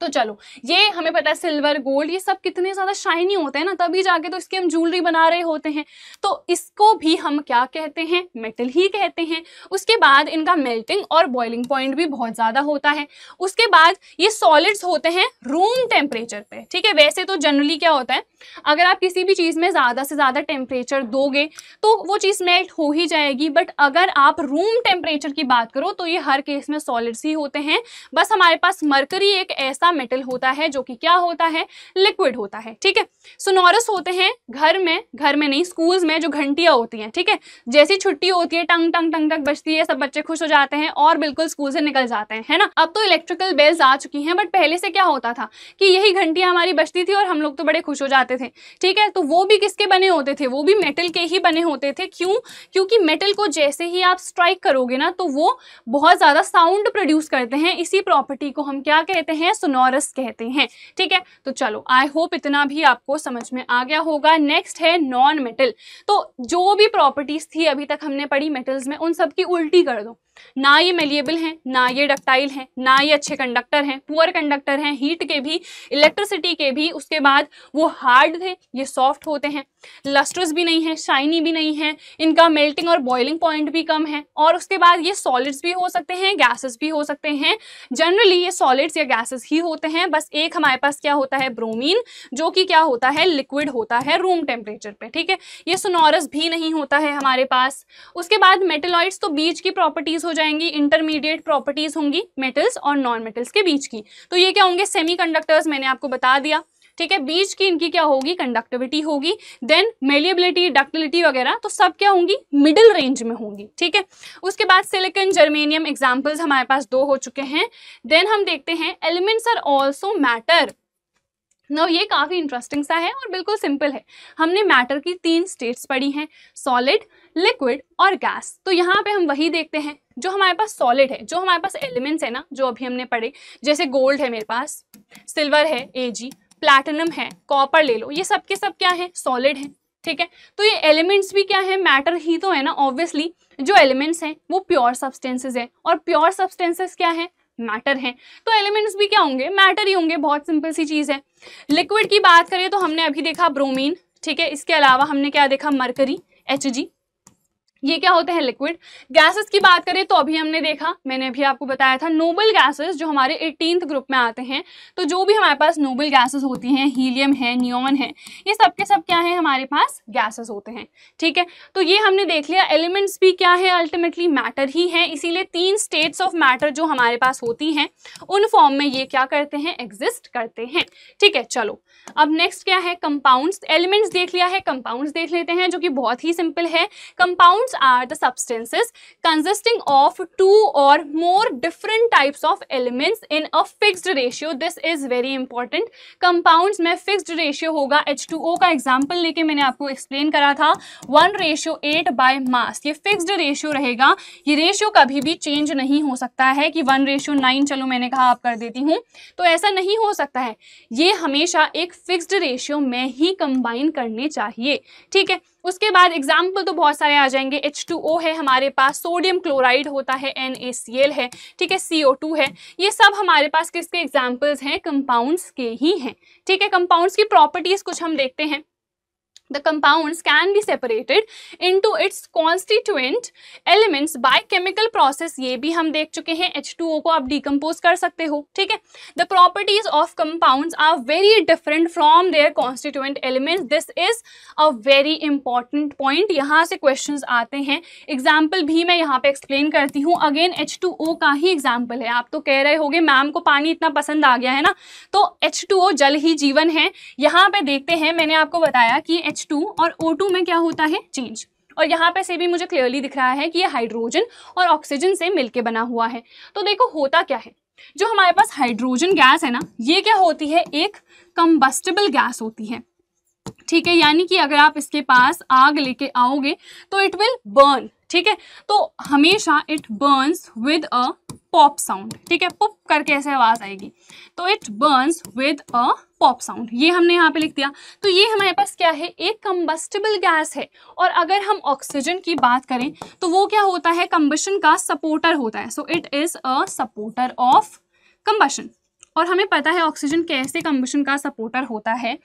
तो चलो ये हमें पता है सिल्वर, गोल्ड, ये सब कितने ज्यादा शाइनी होते हैं ना, तभी जाके तो इसके हम ज्वेलरी बना रहे होते हैं। तो इसको भी हम क्या कहते हैं, मेटल ही कहते हैं। उसके बाद इनका मेल्टिंग और बॉइलिंग पॉइंट भी बहुत ज्यादा होता है। उसके बाद ये सॉलिड्स होते हैं रूम टेम्परेचर पे, ठीक है। वैसे तो जनरली क्या होता है, अगर आप किसी भी चीज में ज्यादा से ज्यादा टेम्परेचर दोगे तो वो चीज मेल्ट हो ही जाएगी, बट अगर आप रूम टेम्परेचर की बात करो तो ये हर केस में सॉलिड्स ही होते हैं। बस हमारे पास मरकरी एक ऐसा मेटल होता है जो कि क्या होता है, लिक्विड होता है, ठीक है। सोनोरस होते हैं, घर में नहीं, स्कूल्स में जो घंटियां होती हैं, ठीक है, जैसी छुट्टी होती है टंग टंग टंग टंग बजती है, सब बच्चे खुश हो जाते हैं और बिल्कुल स्कूल से निकल जाते हैं, है ना। अब तो इलेक्ट्रिकल बेल्स आ चुकी हैं, बट पहले से क्या होता था कि यही घंटियां हमारी बजती थी और हम लोग तो बड़े खुश हो जाते थे, ठीक है। तो वो भी किसके बने होते थे, वो भी मेटल के ही बने होते थे। क्यों, क्योंकि मेटल को जैसे ही आप स्ट्राइक करोगे ना तो वो बहुत ज्यादा साउंड प्रोड्यूस करते हैं। इसी प्रॉपर्टी को हम क्या कहते हैं, सोनोरस कहते हैं। ठीक है, तो चलो आई होप इतना भी आपको समझ में आ गया होगा। नेक्स्ट है नॉन मेटल। तो जो भी प्रॉपर्टीज थी अभी तक हमने पढ़ी मेटल्स में, उन सब की उल्टी कर दो। ना ये मेलिएबल हैं, ना ये डक्टाइल हैं, ना ये अच्छे कंडक्टर हैं, पुअर कंडक्टर हैं, हीट के भी, इलेक्ट्रिसिटी के भी। उसके बाद वो हार्ड थे, ये सॉफ्ट होते हैं, लस्ट्रस भी नहीं है, शाइनी भी नहीं है, इनका मेल्टिंग और बॉइलिंग पॉइंट भी कम है। और उसके बाद ये सॉलिड्स भी हो सकते हैं, गैसेस भी हो सकते हैं। जनरली ये सॉलिड्स या गैसेस ही होते हैं। बस एक हमारे पास क्या होता है, ब्रोमीन, जो कि क्या होता है, लिक्विड होता है रूम टेम्परेचर पे। ठीक है, ये सोनोरस भी नहीं होता है हमारे पास। उसके बाद मेटलॉइड्स तो बीच की प्रॉपर्टीज हो जाएंगी, इंटरमीडिएट प्रॉपर्टीज होंगी मेटल्स और नॉन मेटल्स के बीच की। तो ये क्या होंगे, सेमीकंडक्टर्स, मैंने आपको बता दिया। ठीक है, बीच की इनकी क्या होगी, कंडक्टिविटी होगी। देन मेलिएबिलिटी, डक्टिलिटी वगैरह तो सब क्या होंगी, मिडिल रेंज में होंगी। ठीक है, उसके बाद सिलिकॉन, जर्मेनियम, एग्जांपल्स हमारे पास 2 हो चुके हैं। देन हम देखते हैं elements are also matter. Now ये काफी इंटरेस्टिंग सा है और बिल्कुल सिंपल है। हमने मैटर की 3 स्टेट्स पढ़ी हैं, सॉलिड, लिक्विड और गैस। तो यहाँ पे हम वही देखते हैं जो हमारे पास सॉलिड है, जो हमारे पास एलिमेंट्स है ना, जो अभी हमने पढ़े, जैसे गोल्ड है मेरे पास, सिल्वर है Ag, प्लैटिनम है, कॉपर ले लो, ये सब के सब क्या है, सॉलिड है। ठीक है, तो ये एलिमेंट्स भी क्या है, मैटर ही तो है ना। ऑब्वियसली जो एलिमेंट्स हैं वो प्योर सब्सटेंसेस है, और प्योर सब्सटेंसेस क्या है, मैटर है। तो एलिमेंट्स भी क्या होंगे, मैटर ही होंगे। बहुत सिंपल सी चीज है। लिक्विड की बात करें तो हमने अभी देखा ब्रोमीन। ठीक है, इसके अलावा हमने क्या देखा, मरकरी, Hg, ये क्या होते हैं, लिक्विड। गैसेस की बात करें तो अभी हमने देखा, मैंने अभी आपको बताया था, नोबल गैसेस जो हमारे 18th ग्रुप में आते हैं। तो जो भी हमारे पास नोबल गैसेस होती हैं, हीलियम है, नियॉन है, ये सब के सब क्या है, हमारे पास गैसेस होते हैं। ठीक है, तो ये हमने देख लिया। एलिमेंट्स भी क्या है, अल्टीमेटली मैटर ही है। इसीलिए 3 स्टेट्स ऑफ मैटर जो हमारे पास होती हैं, उन फॉर्म में ये क्या करते हैं, एग्जिस्ट करते हैं। ठीक है, चलो अब नेक्स्ट क्या है, कंपाउंड्स। एलिमेंट्स देख लिया है, कंपाउंड्स देख लेते हैं, जो कि बहुत ही सिंपल है। Compounds are the substances consisting of 2 or more different types of elements in a fixed ratio. This is very important. Compounds में fixed ratio होगा। H2O का एग्जाम्पल लेके मैंने आपको एक्सप्लेन करा था, 1:8 by mass, ये फिक्स्ड रेशियो रहेगा। ये रेशियो कभी भी चेंज नहीं हो सकता है कि 1:9, चलो मैंने कहा आप कर देती हूँ, तो ऐसा नहीं हो सकता है। ये हमेशा एक फिक्स्ड रेशियो में ही कंबाइन करने चाहिए। ठीक है, उसके बाद एग्जाम्पल तो बहुत सारे आ जाएंगे। H2O है हमारे पास, सोडियम क्लोराइड होता है, NaCl है, ठीक है, CO2 है। ये सब हमारे पास किसके एग्जाम्पल्स हैं, कंपाउंड्स के ही हैं। ठीक है, कंपाउंड्स की प्रॉपर्टीज कुछ हम देखते हैं। The compounds can be separated into its constituent elements by chemical process। ये भी हम देख चुके हैं। H2O को आप डिकम्पोज कर सकते हो। ठीक है, The properties of compounds are very different from their constituent elements। This is a very important point। यहाँ से questions आते हैं। एग्जाम्पल भी मैं यहाँ पे एक्सप्लेन करती हूँ। अगेन H2O का ही एग्जाम्पल है। आप तो कह रहे होगे मैम को पानी इतना पसंद आ गया है ना, तो H2O जल ही जीवन है। यहाँ पे देखते हैं, मैंने आपको बताया कि H2 और O2 में क्या होता है, चेंज। और यहाँ पे से भी मुझे क्लियरली दिख रहा है कि ये हाइड्रोजन और ऑक्सीजन से मिलके बना हुआ है। तो देखो होता क्या है, जो हमारे पास हाइड्रोजन गैस है ना, ये क्या होती है, एक कंबस्टेबल गैस होती है। ठीक है, यानी कि अगर आप इसके पास आग लेके आओगे तो इट विल बर्न। ठीक है, तो हमेशा it Burns with a pop sound. ठीक है, पुप करके ऐसे आवाज आएगी, तो it Burns with a pop sound. ये हमने यहाँ पे लिख दिया। तो ये हमारे पास क्या है, एक कंबस्टेबल गैस है। और अगर हम ऑक्सीजन की बात करें तो वो क्या होता है, कंबशन का सपोर्टर होता है। So it is a supporter of combustion. और हमें पता है ऑक्सीजन कैसे कंबशन का सपोर्टर होता है।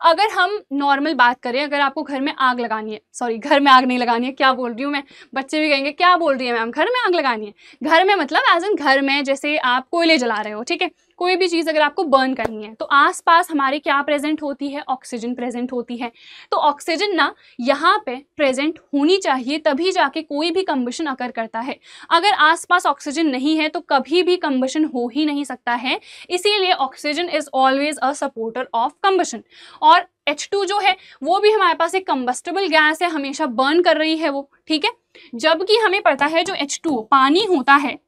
अगर हम नॉर्मल बात करें, अगर आपको घर में आग लगानी है, सॉरी घर में आग नहीं लगानी है, क्या बोल रही हूँ मैं, बच्चे भी कहेंगे क्या बोल रही है मैम, घर में आग लगानी है। घर में मतलब एज इन घर में, जैसे आप कोयले जला रहे हो। ठीक है, कोई भी चीज़ अगर आपको बर्न करनी है तो आसपास हमारे क्या प्रेजेंट होती है, ऑक्सीजन प्रेजेंट होती है। तो ऑक्सीजन ना यहाँ पे प्रेजेंट होनी चाहिए, तभी जाके कोई भी कंबशन अकर करता है। अगर आसपास ऑक्सीजन नहीं है तो कभी भी कंबशन हो ही नहीं सकता है। इसीलिए oxygen is always a supporter of combustion. और H2 जो है वो भी हमारे पास एक कंबस्टेबल गैस है, हमेशा बर्न कर रही है वो। ठीक है, जबकि हमें पता है जो H2O पानी होता है,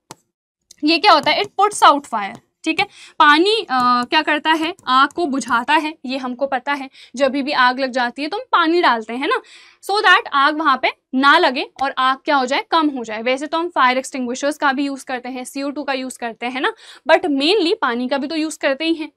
ये क्या होता है, इट पुट्स आउट फायर। ठीक है। पानी क्या करता है, आग को बुझाता है, ये हमको पता है। जब भी आग लग जाती है तो हम पानी डालते हैं ना, सो दैट आग वहां पे ना लगे और आग क्या हो जाए, कम हो जाए। वैसे तो हम फायर एक्सटिंग्विशर्स का भी यूज करते हैं, CO2 का यूज करते हैं ना, बट मेनली पानी का भी तो यूज करते ही हैं।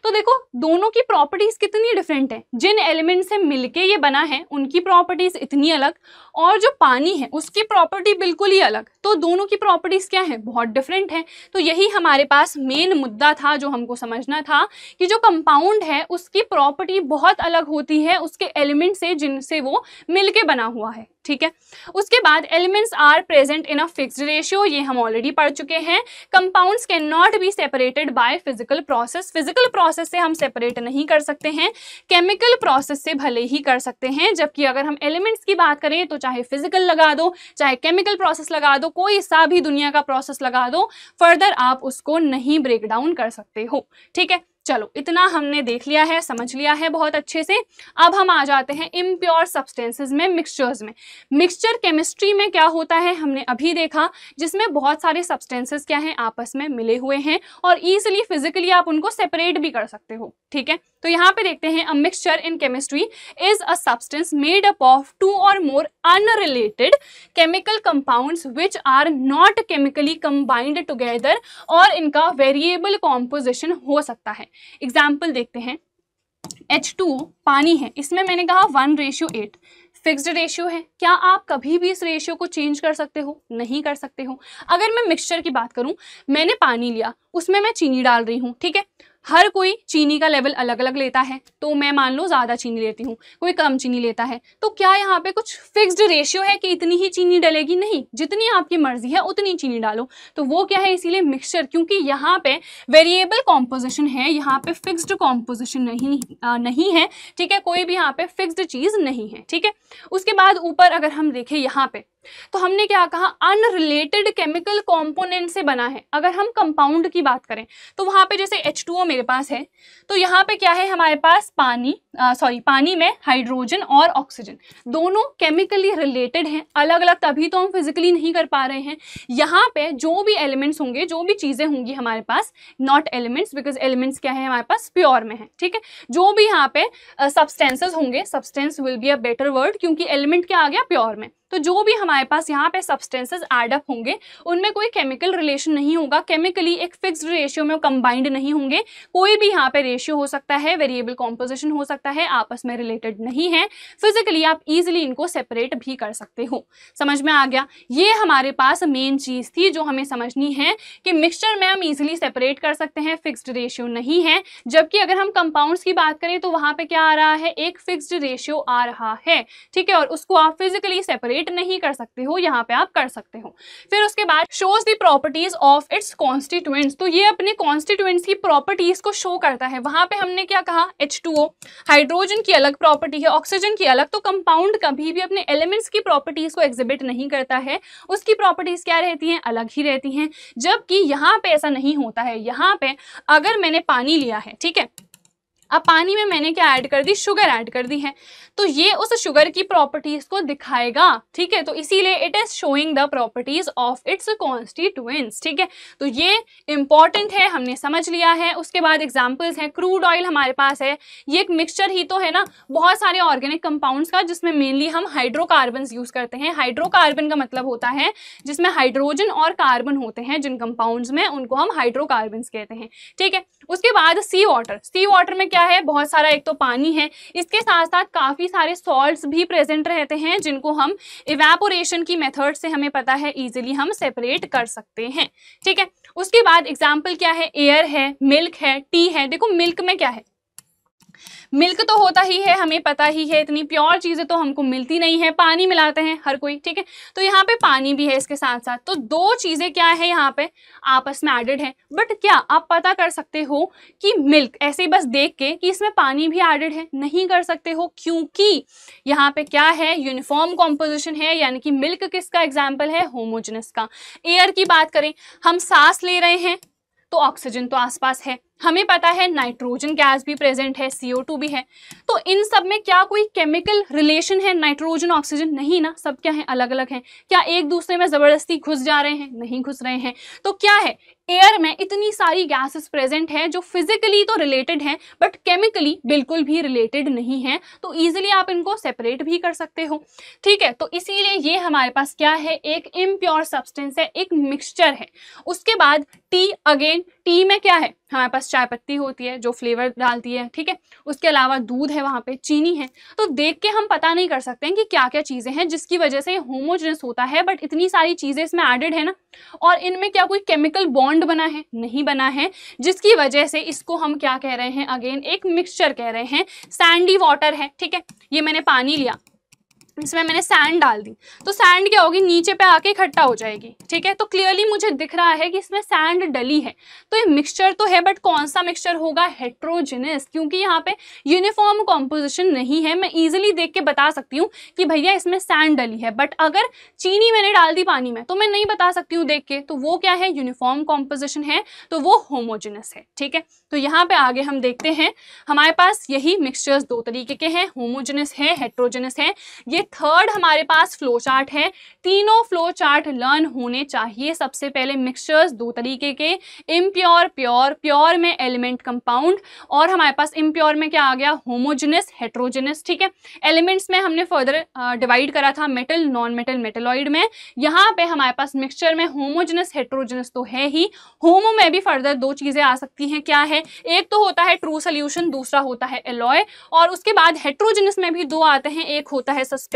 तो देखो दोनों की प्रॉपर्टीज कितनी डिफरेंट है। जिन एलिमेंट से मिलके ये बना है उनकी प्रॉपर्टीज इतनी अलग, और जो पानी है उसकी प्रॉपर्टी बिल्कुल ही अलग। तो दोनों की प्रॉपर्टीज क्या है, बहुत डिफरेंट है। तो यही हमारे पास मेन मुद्दा था जो हमको समझना था कि जो कंपाउंड है उसकी प्रॉपर्टी बहुत अलग होती है उसके एलिमेंट से जिनसे वो मिलके बना हुआ है। ठीक है। उसके बाद elements are present in a fixed ratio, ये हम ऑलरेडी पढ़ चुके हैं। Compounds can not be separated by physical process, physical process से हम सेपरेट नहीं कर सकते हैं, केमिकल प्रोसेस से भले ही कर सकते हैं। जबकि अगर हम एलिमेंट्स की बात करें तो चाहे फिजिकल लगा दो, चाहे केमिकल प्रोसेस लगा दो, कोई सा भी दुनिया का प्रोसेस लगा दो, फर्दर आप उसको नहीं ब्रेक डाउन कर सकते हो। ठीक है, चलो इतना हमने देख लिया है, समझ लिया है बहुत अच्छे से। अब हम आ जाते हैं इम्प्योर सब्सटेंसेस में, मिक्सचर्स में। मिक्सचर केमिस्ट्री में क्या होता है हमने अभी देखा, जिसमें बहुत सारे सब्सटेंसेस क्या हैं, आपस में मिले हुए हैं और इजीली फिजिकली आप उनको सेपरेट भी कर सकते हो। ठीक है, तो यहाँ पे देखते हैं, a mixture in chemistry is a substance made up of 2 और more unrelated chemical compounds which are not chemically combined together, और इनका वेरिएबल कॉम्पोजिशन हो सकता है। एग्जाम्पल देखते हैं, H2O पानी है, इसमें मैंने कहा 1:8 फिक्स्ड रेशियो है। क्या आप कभी भी इस रेशियो को चेंज कर सकते हो? नहीं कर सकते हो। अगर मैं मिक्सचर की बात करूं, मैंने पानी लिया, उसमें मैं चीनी डाल रही हूं, ठीक है, हर कोई चीनी का लेवल अलग अलग लेता है, तो मैं मान लो ज्यादा चीनी लेती हूँ, कोई कम चीनी लेता है, तो क्या यहाँ पे कुछ फिक्स्ड रेशियो है कि इतनी ही चीनी डलेगी? नहीं, जितनी आपकी मर्जी है उतनी चीनी डालो। तो वो क्या है, इसीलिए मिक्सचर, क्योंकि यहाँ पे वेरिएबल कॉम्पोजिशन है, यहाँ पे फिक्स्ड कॉम्पोजिशन नहीं है। ठीक है, कोई भी यहाँ पे फिक्स्ड चीज नहीं है। ठीक है, उसके बाद ऊपर अगर हम देखें यहाँ पे, तो हमने क्या कहा, अनरिलेटेड केमिकल कंपोनेंट से बना है। अगर हम कंपाउंड की बात करें तो वहां पे जैसे H2O मेरे पास है, तो यहाँ पे क्या है हमारे पास, पानी में हाइड्रोजन और ऑक्सीजन दोनों केमिकली रिलेटेड हैं, अलग अलग, तभी तो हम फिजिकली नहीं कर पा रहे हैं। यहाँ पे जो भी एलिमेंट्स होंगे, जो भी चीजें होंगी हमारे पास, नॉट एलिमेंट्स, बिकॉज एलिमेंट्स क्या है हमारे पास, प्योर में है। ठीक है, जो भी यहाँ पे सब्सटेंसेस होंगे, substance will be a better word, क्योंकि एलिमेंट क्या आ गया, प्योर में, तो जो भी हमारे पास यहाँ पे सब्सटेंसेस ऐड अप होंगे उनमें कोई केमिकल रिलेशन नहीं होगा, केमिकली एक फिक्स्ड रेशियो में कंबाइंड नहीं होंगे। कोई भी यहाँ पे रेशियो हो सकता है, वेरिएबल कॉम्पोजिशन हो सकता है, आपस में रिलेटेड नहीं है। फिजिकली आप इजीली इनको सेपरेट भी कर सकते हो। समझ में आ गया? ये हमारे पास मेन चीज थी जो हमें समझनी है कि मिक्सचर में हम इजीली सेपरेट कर सकते हैं, फिक्स्ड रेशियो नहीं है। जबकि अगर हम कंपाउंड्स की बात करें तो वहां पे क्या आ रहा है, एक फिक्स्ड रेशियो आ रहा है। ठीक है, और उसको आप फिजिकली सेपरेट नहीं कर सकते हो, यहाँ पे आप कर सकते हो। फिर उसके बाद shows the properties of its constituents, तो ये अपने कॉन्स्टिट्यूएंट्स की प्रॉपर्टीज को शो करता है। वहां पे हमने क्या कहा, H2O हाइड्रोजन की अलग प्रॉपर्टी है, ऑक्सीजन की अलग। तो कंपाउंड कभी भी अपने एलिमेंट्स की प्रॉपर्टीज को एग्जिबिट नहीं करता है, उसकी प्रॉपर्टीज क्या रहती हैं, अलग ही रहती हैं। जबकि यहाँ पे ऐसा नहीं होता है। यहाँ पे अगर मैंने पानी लिया है, ठीक है, अब पानी में मैंने क्या ऐड कर दी, शुगर ऐड कर दी है, तो ये उस शुगर की प्रॉपर्टीज को दिखाएगा। ठीक है, तो इसीलिए it is showing the properties of its constituents. ठीक है, तो ये इंपॉर्टेंट है, हमने समझ लिया है। उसके बाद एग्जांपल्स हैं, क्रूड ऑयल हमारे पास है, ये एक मिक्सचर ही तो है ना बहुत सारे ऑर्गेनिक कंपाउंड्स का, जिसमें मेनली हम हाइड्रोकार्बन यूज करते हैं। हाइड्रोकार्बन का मतलब होता है जिसमें हाइड्रोजन और कार्बन होते हैं, जिन कंपाउंड्स में, उनको हम हाइड्रोकार्बन कहते हैं। ठीक है, उसके बाद सी वाटर, सी वाटर में क्या है, बहुत सारा, एक तो पानी है, इसके साथ साथ काफी सारे सॉल्ट्स भी प्रेजेंट रहते हैं, जिनको हम इवेपोरेशन की मेथड से हमें पता है इजीली हम सेपरेट कर सकते हैं। ठीक है, उसके बाद एग्जांपल क्या है, एयर है, मिल्क है, टी है। देखो मिल्क में क्या है, मिल्क तो होता ही है, हमें पता ही है, इतनी प्योर चीजें तो हमको मिलती नहीं है, पानी मिलाते हैं हर कोई। ठीक है, तो यहाँ पे पानी भी है इसके साथ साथ, तो दो चीजें क्या है यहाँ पे आपस में एडेड है। बट क्या आप पता कर सकते हो कि मिल्क ऐसे ही बस देख के कि इसमें पानी भी एडेड है? नहीं कर सकते हो, क्योंकि यहाँ पे क्या है, यूनिफॉर्म कॉम्पोजिशन है, यानी कि मिल्क किसका एग्जाम्पल है, होमोजेनस का। एयर की बात करें, हम सांस ले रहे हैं तो ऑक्सीजन तो आसपास है, हमें पता है नाइट्रोजन गैस भी प्रेजेंट है, CO2 भी है। तो इन सब में क्या कोई केमिकल रिलेशन है नाइट्रोजन ऑक्सीजन? नहीं ना, सब क्या है, अलग अलग हैं। क्या एक दूसरे में जबरदस्ती घुस जा रहे हैं? नहीं घुस रहे हैं। तो क्या है, एयर में इतनी सारी गैसेस प्रेजेंट हैं जो फिजिकली तो रिलेटेड हैं बट केमिकली बिल्कुल भी रिलेटेड नहीं है। तो इजीली आप इनको सेपरेट भी कर सकते हो, ठीक है। तो इसीलिए ये हमारे पास क्या है, एक इम्प्योर सब्सटेंस है, एक मिक्सचर है। उसके बाद टी, अगेन टी में क्या है, हमारे पास चाय पत्ती होती है जो फ्लेवर डालती है, ठीक है। उसके अलावा दूध है, वहां पे चीनी है। तो देख के हम पता नहीं कर सकते हैं कि क्या क्या चीजें हैं जिसकी वजह से होमोजेनस होता है, बट इतनी सारी चीजें इसमें एडेड है ना। और इनमें क्या कोई केमिकल बॉन्ड बना है? नहीं बना है, जिसकी वजह से इसको हम क्या कह रहे हैं, अगेन एक मिक्सचर कह रहे हैं। सैंडी वाटर है, ठीक है। ये मैंने पानी लिया, इसमें मैंने सैंड डाल दी, तो सैंड क्या होगी, नीचे पे आके इकट्ठा हो जाएगी, ठीक है। तो क्लियरली मुझे दिख रहा है कि इसमें सैंड डली है। तो ये मिक्सचर तो है बट कौन सा मिक्सचर होगा, हेट्रोजेनस, क्योंकि यहाँ पे यूनिफॉर्म कॉम्पोजिशन नहीं है। मैं इजीली देख के बता सकती हूँ कि भैया इसमें सैंड डली है, बट अगर चीनी मैंने डाल दी पानी में तो मैं नहीं बता सकती हूँ देख के। तो वो क्या है, यूनिफॉर्म कॉम्पोजिशन है, तो वो होमोजेनस है, ठीक है। तो यहाँ पे आगे हम देखते हैं, हमारे पास यही मिक्सचर्स दो तरीके के हैं, होमोजेनस है, हेट्रोजेनस है। ये थर्ड हमारे पास फ्लो चार्ट है। तीनों फ्लो चार्ट लर्न होने चाहिए। सबसे पहले मिक्सचर्स दो तरीके के, इम्प्योर, प्योर। प्योर में एलिमेंट कंपाउंड, और हमारे पास इम्प्योर में क्या आ गया, होमोजेनस, हेट्रोजेनस, ठीक है। एलिमेंट्स में हमने फर्दर डिवाइड करा था मेटल, नॉन मेटल, मेटलॉइड में। यहाँ पे हमारे पास मिक्सचर में होमोजेनस, हेट्रोजेनस तो है ही, होमो में भी फर्दर दो चीजें आ सकती हैं। क्या है, एक तो होता है ट्रू सोल्यूशन, दूसरा होता है एलॉय। और उसके बाद हेट्रोजेनस में भी दो आते हैं, एक होता है सस्पेंशन,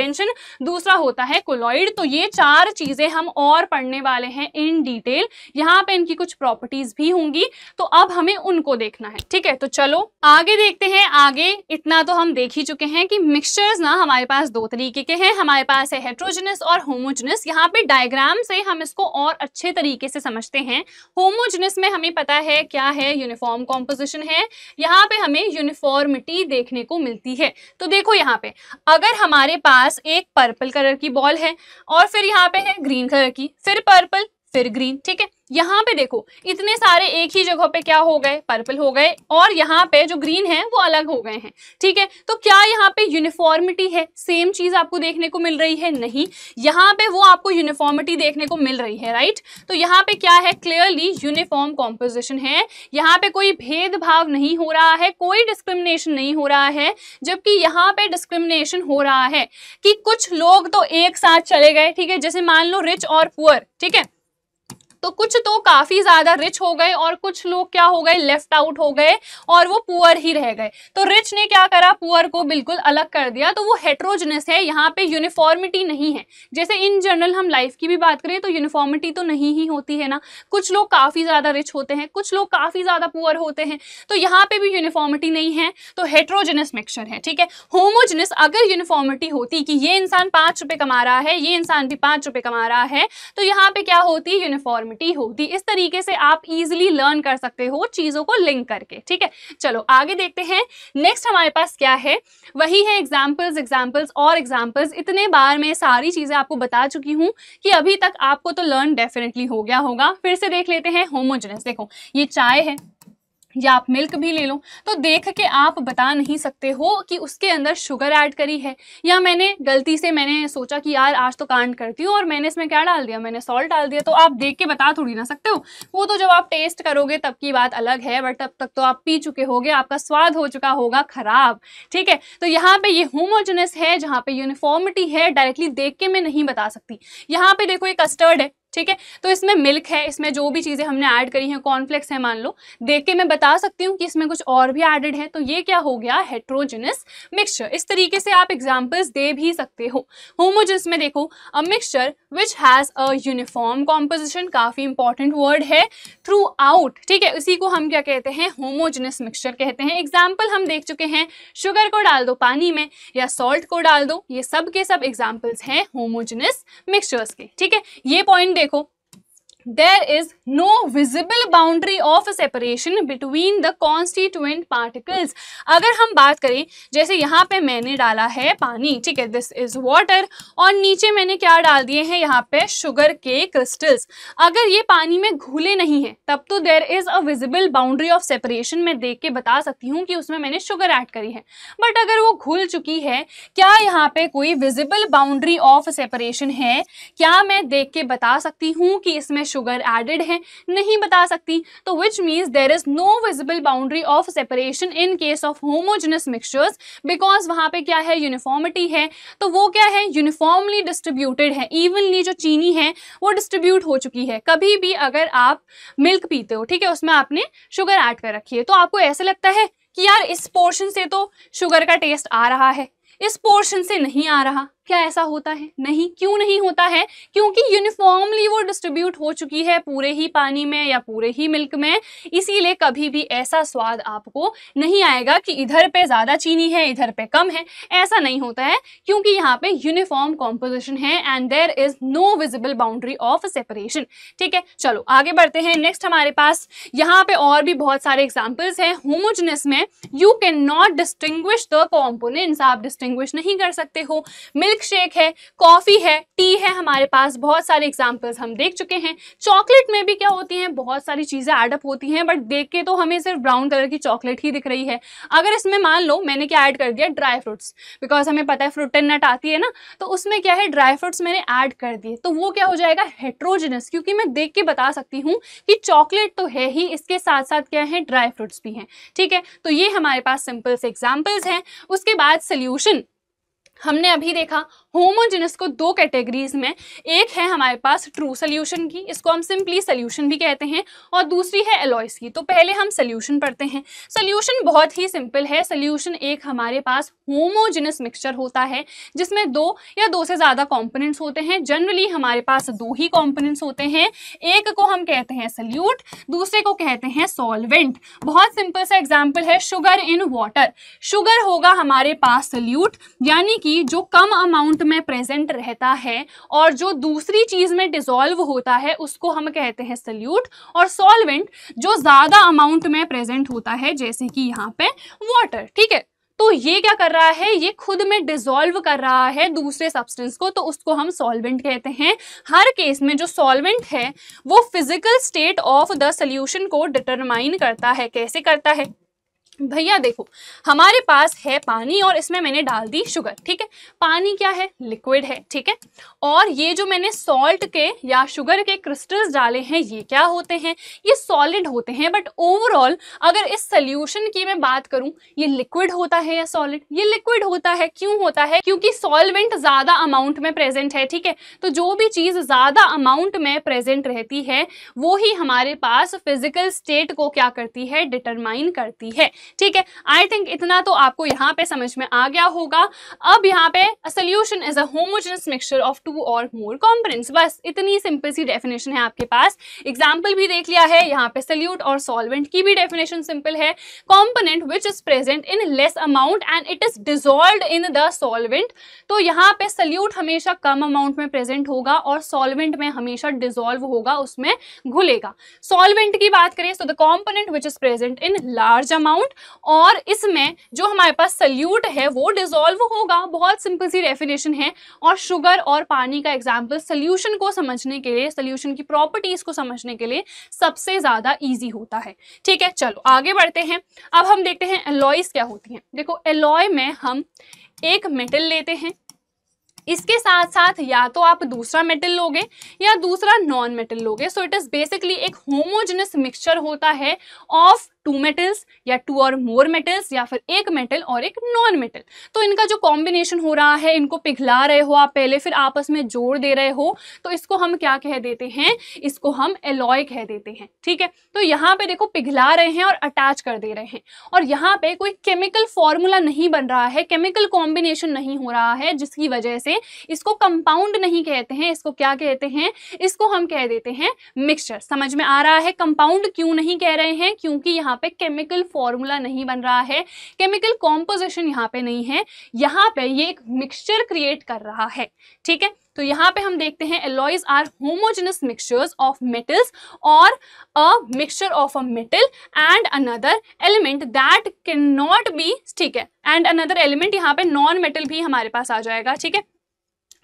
दूसरा होता है कोलॉइड। तो ये चार चीजें हम और पढ़ने वाले हैं इन डिटेल। यहाँ पे इनकी कुछ प्रॉपर्टीज भी होंगी, तो अब हमें उनको देखना है, ठीक है। तो चलो आगे देखते हैं। आगे इतना तो हम देख ही चुके हैं कि मिक्सचर्स ना हमारे पास दो तरीके के हैं, हमारे पास है हेट्रोजेनस और होमोजेनस। यहाँ पे डायग्राम से हम इसको और अच्छे तरीके से समझते हैं। होमोजेनस में हमें पता है क्या है, यूनिफॉर्म कॉम्पोजिशन है। यहाँ पे हमें यूनिफॉर्मिटी देखने को मिलती है। तो देखो यहाँ पे अगर हमारे पास एक पर्पल कलर की बॉल है और फिर यहाँ पे है ग्रीन कलर की, फिर पर्पल, फिर ग्रीन, ठीक है। यहाँ पे देखो इतने सारे एक ही जगह पे क्या हो गए, पर्पल हो गए, और यहाँ पे जो ग्रीन है वो अलग हो गए हैं, ठीक है। तो क्या यहाँ पे यूनिफॉर्मिटी है, सेम चीज आपको देखने को मिल रही है? नहीं, यहाँ पे वो आपको यूनिफॉर्मिटी देखने को मिल रही है, राइट। तो यहाँ पे क्या है, क्लियरली यूनिफॉर्म कॉम्पोजिशन है। यहाँ पे कोई भेदभाव नहीं हो रहा है, कोई डिस्क्रिमिनेशन नहीं हो रहा है। जबकि यहाँ पे डिस्क्रिमिनेशन हो रहा है कि कुछ लोग तो एक साथ चले गए, ठीक है, जैसे मान लो रिच और पुअर, ठीक है। तो कुछ तो काफी ज्यादा रिच हो गए और कुछ लोग क्या हो गए, लेफ्ट आउट हो गए और वो पुअर ही रह गए। तो रिच ने क्या करा, पुअर को बिल्कुल अलग कर दिया। तो वो हेट्रोजेनस है, यहाँ पे यूनिफॉर्मिटी नहीं है। जैसे इन जनरल हम लाइफ की भी बात करें तो यूनिफॉर्मिटी तो नहीं ही होती है ना, कुछ लोग काफी ज्यादा रिच होते हैं, कुछ लोग काफी ज्यादा पुअर होते हैं। तो यहाँ पे भी यूनिफॉर्मिटी नहीं है, तो हेट्रोजेनस मिक्सचर है, ठीक है। होमोजेनस अगर यूनिफॉर्मिटी होती कि ये इंसान 5 रुपए कमा रहा है, ये इंसान भी 5 रुपए कमा रहा है, तो यहाँ पे क्या होती, यूनिफॉर्मिटी होती। इस तरीके से आप इजीली लर्न कर सकते हो चीजों को लिंक करके, ठीक है। चलो आगे देखते हैं। नेक्स्ट हमारे पास क्या है, वही है एग्जाम्पल्स, एग्जाम्पल्स और एग्जाम्पल्स। इतने बार मैं सारी चीजें आपको बता चुकी हूं कि अभी तक आपको तो लर्न डेफिनेटली हो गया होगा। फिर से देख लेते हैं होमोजेनस। देखो ये चाय है, या आप मिल्क भी ले लो, तो देख के आप बता नहीं सकते हो कि उसके अंदर शुगर ऐड करी है, या मैंने गलती से मैंने सोचा कि यार आज तो कांड करती हूँ और मैंने इसमें क्या डाल दिया, मैंने सॉल्ट डाल दिया। तो आप देख के बता थोड़ी ना सकते हो, वो तो जब आप टेस्ट करोगे तब की बात अलग है, बट तब तक तो आप पी चुके होगे, आपका स्वाद हो चुका होगा खराब, ठीक है। तो यहाँ पे ये होमोजेनस है, जहाँ पे यूनिफॉर्मिटी है, डायरेक्टली देख के मैं नहीं बता सकती। यहाँ पे देखो ये कस्टर्ड है, ठीक है, तो इसमें मिल्क है, इसमें जो भी चीजें हमने ऐड करी हैं, कॉर्नफ्लेक्स है मान लो, देख के मैं बता सकती हूँ कि इसमें कुछ और भी एडेड है। तो ये क्या हो गया, हेट्रोजेनस मिक्सचर। इस तरीके से आप एग्जांपल्स दे भी सकते हो। होमोजेनस में देखो a mixture which has a uniform composition, काफी इंपॉर्टेंट वर्ड है, थ्रू आउट, ठीक है, इसी को हम क्या कहते हैं, होमोजेनस मिक्सचर कहते हैं। एग्जाम्पल हम देख चुके हैं, शुगर को डाल दो पानी में या सॉल्ट को डाल दो, ये सब के सब एग्जाम्पल्स हैं होमोजेनस मिक्सचर्स के, ठीक है। ये पॉइंट देखो, there is no visible boundary of separation between the constituent particles। अगर हम बात करें, जैसे यहाँ पे मैंने डाला है पानी, ठीक है, दिस इज वाटर, और नीचे मैंने क्या डाल दिए हैं, यहाँ पे शुगर के क्रिस्टल्स। अगर ये पानी में घुले नहीं है तब तो there is a visible boundary of separation, मैं देख के बता सकती हूँ कि उसमें मैंने शुगर ऐड करी है। बट अगर वो घुल चुकी है, क्या यहाँ पे कोई विजिबल बाउंड्री ऑफ सेपरेशन है? क्या मैं देख के बता सकती हूँ कि इसमें शुगर एडेड है? नहीं बता सकती। तो which means there is no visible boundary of separation in case of homogeneous mixtures, because वहां पे क्या है, यूनिफॉर्मिटी है, तो वो क्या है, यूनिफॉर्मली डिस्ट्रीब्यूटेड है, इवनली जो चीनी है वो डिस्ट्रीब्यूट हो चुकी है। कभी भी अगर आप मिल्क पीते हो, ठीक है, उसमें आपने शुगर ऐड कर रखी है, तो आपको ऐसा लगता है कि यार इस पोर्शन से तो शुगर का टेस्ट आ रहा है, इस पोर्शन से नहीं आ रहा। क्या ऐसा होता है? नहीं। क्यों नहीं होता है? क्योंकि यूनिफॉर्मली वो डिस्ट्रीब्यूट हो चुकी है पूरे ही पानी में या पूरे ही मिल्क में, इसीलिए कभी भी ऐसा स्वाद आपको नहीं आएगा कि इधर पे ज्यादा चीनी है इधर पे कम है। ऐसा नहीं होता है, क्योंकि यहाँ पे यूनिफॉर्म कॉम्पोजिशन है and there is no visible boundary of separation. ठीक है, चलो आगे बढ़ते हैं। नेक्स्ट हमारे पास यहाँ पे और भी बहुत सारे एग्जाम्पल्स हैं। होमोजेनस में you can not distinguish the components, आप डिस्टिंग्विश नहीं कर सकते हो। मिल्क शेक है, कॉफी है, टी है, हमारे पास बहुत सारे एग्जांपल्स हम देख चुके हैं। चॉकलेट में भी क्या होती हैं, बहुत सारी चीजें ऐड अप होती हैं, बट देख के तो हमें सिर्फ ब्राउन कलर की चॉकलेट ही दिख रही है। अगर इसमें मान लो मैंने क्या ऐड कर दिया, ड्राई फ्रूट्स, बिकॉज हमें पता है फ्रूट एंड नट आती है ना, तो उसमें क्या है, ड्राई फ्रूट्स मैंने ऐड कर दिए, तो वो क्या हो जाएगा, हेट्रोजेनस, क्योंकि मैं देख के बता सकती हूँ कि चॉकलेट तो है ही, इसके साथ साथ क्या है, ड्राई फ्रूट्स भी हैं। ठीक है, तो ये हमारे पास सिंपल से एग्जाम्पल्स हैं। उसके बाद सोल्यूशन हमने अभी देखा। होमोजेनस को दो कैटेगरीज में, एक है हमारे पास ट्रू सोल्यूशन की, इसको हम सिंपली सोल्यूशन भी कहते हैं, और दूसरी है एलॉयस की। तो पहले हम सोल्यूशन पढ़ते हैं। सोल्यूशन बहुत ही सिंपल है। सोल्यूशन एक हमारे पास होमोजेनस मिक्सचर होता है जिसमें दो या दो से ज्यादा कंपोनेंट्स होते हैं। जनरली हमारे पास दो ही कंपोनेंट्स होते हैं, एक को हम कहते हैं सोल्यूट, दूसरे को कहते हैं सॉल्वेंट। बहुत सिंपल सा एग्जांपल है, शुगर इन वाटर। शुगर होगा हमारे पास सोल्यूट, यानी कि जो कम अमाउंट में प्रेजेंट रहता है और जो दूसरी चीज में डिसॉल्व होता है उसको हम कहते हैं सोल्यूट, और सॉल्वेंट जो ज्यादा अमाउंट में प्रेजेंट होता है, जैसे कि यहाँ पे वाटर। ठीक है, तो ये क्या कर रहा है, ये खुद में डिसॉल्व कर रहा है दूसरे सब्सटेंस को, तो उसको हम सॉल्वेंट कहते हैं। हर केस में जो सॉल्वेंट है वो physical state of the solution को डिटरमाइन करता है। कैसे करता है भैया, देखो हमारे पास है पानी और इसमें मैंने डाल दी शुगर। ठीक है, पानी क्या है, लिक्विड है। ठीक है, और ये जो मैंने सॉल्ट के या शुगर के क्रिस्टल्स डाले हैं ये क्या होते हैं, ये सॉलिड होते हैं। बट ओवरऑल अगर इस सोल्यूशन की मैं बात करूं, ये लिक्विड होता है या सॉलिड, ये लिक्विड होता है। क्यों होता है, क्योंकि सॉल्वेंट ज्यादा अमाउंट में प्रेजेंट है। ठीक है, तो जो भी चीज ज्यादा अमाउंट में प्रेजेंट रहती है वो ही हमारे पास फिजिकल स्टेट को क्या करती है, डिटरमाइन करती है। ठीक है, आई थिंक इतना तो आपको यहाँ पे समझ में आ गया होगा। अब यहाँ पे solution is a homogeneous mixture of two और मोर कंपोनेंट्स। बस इतनी सिंपल सी डेफिनेशन है आपके पास। एग्जाम्पल भी देख लिया है, यहाँ पे सोल्यूट और सॉल्वेंट की भी डेफिनेशन सिंपल है। Component which is present in less amount and it is dissolved in the solvent. तो यहाँ पे सोल्यूट हमेशा कम अमाउंट में प्रेजेंट होगा और सॉल्वेंट में हमेशा डिसॉल्व होगा, उसमें घुलेगा। सॉल्वेंट की बात करें तो the component which is present in large amount, और इसमें जो हमारे पास सोल्यूट है वो डिसॉल्व होगा। बहुत सिंपल सी डेफिनेशन है। और शुगर और पानी का एग्जांपल सोल्यूशन को समझने के लिए, सोल्यूशन की प्रॉपर्टीज को समझने के लिए सबसे ज्यादा इजी होता है। ठीक है, चलो आगे बढ़ते हैं। अब हम देखते हैं एलॉयज क्या होती हैं। देखो एलॉय में हम एक मेटल लेते हैं, इसके साथ साथ या तो आप दूसरा मेटल लोगे या दूसरा नॉन मेटल लोगे। सो इट इज बेसिकली एक होमोजेनस मिक्सचर होता है ऑफ टू मेटल्स या टू और मोर मेटल्स, या फिर एक मेटल और एक नॉन मेटल। तो इनका जो कॉम्बिनेशन हो रहा है, इनको पिघला रहे हो आप पहले, फिर आपस में जोड़ दे रहे हो, तो इसको हम क्या कह देते हैं, इसको हम एलॉय कह देते हैं। ठीक है, तो यहाँ पे देखो पिघला रहे हैं और अटैच कर दे रहे हैं, और यहाँ पे कोई केमिकल फॉर्मूला नहीं बन रहा है, केमिकल कॉम्बिनेशन नहीं हो रहा है, जिसकी वजह से इसको कंपाउंड नहीं कहते हैं। इसको क्या कहते हैं, इसको हम कह देते हैं मिक्सचर। समझ में आ रहा है कंपाउंड क्यों नहीं कह रहे हैं, क्योंकि यहाँ पे केमिकल फॉर्मूला नहीं बन रहा है, केमिकल कॉम्पोजिशन यहाँ पे नहीं है, यहाँ पे ये एक मिक्सचर क्रिएट कर रहा है। ठीक है, तो तो यहाँ पे हम देखते हैं alloys are homogeneous mixtures of metals और a mixture of a metal and another element that cannot not बी, ठीक है, एंड अनदर एलिमेंट, यहाँ पे नॉन मेटल भी हमारे पास आ जाएगा, ठीक है,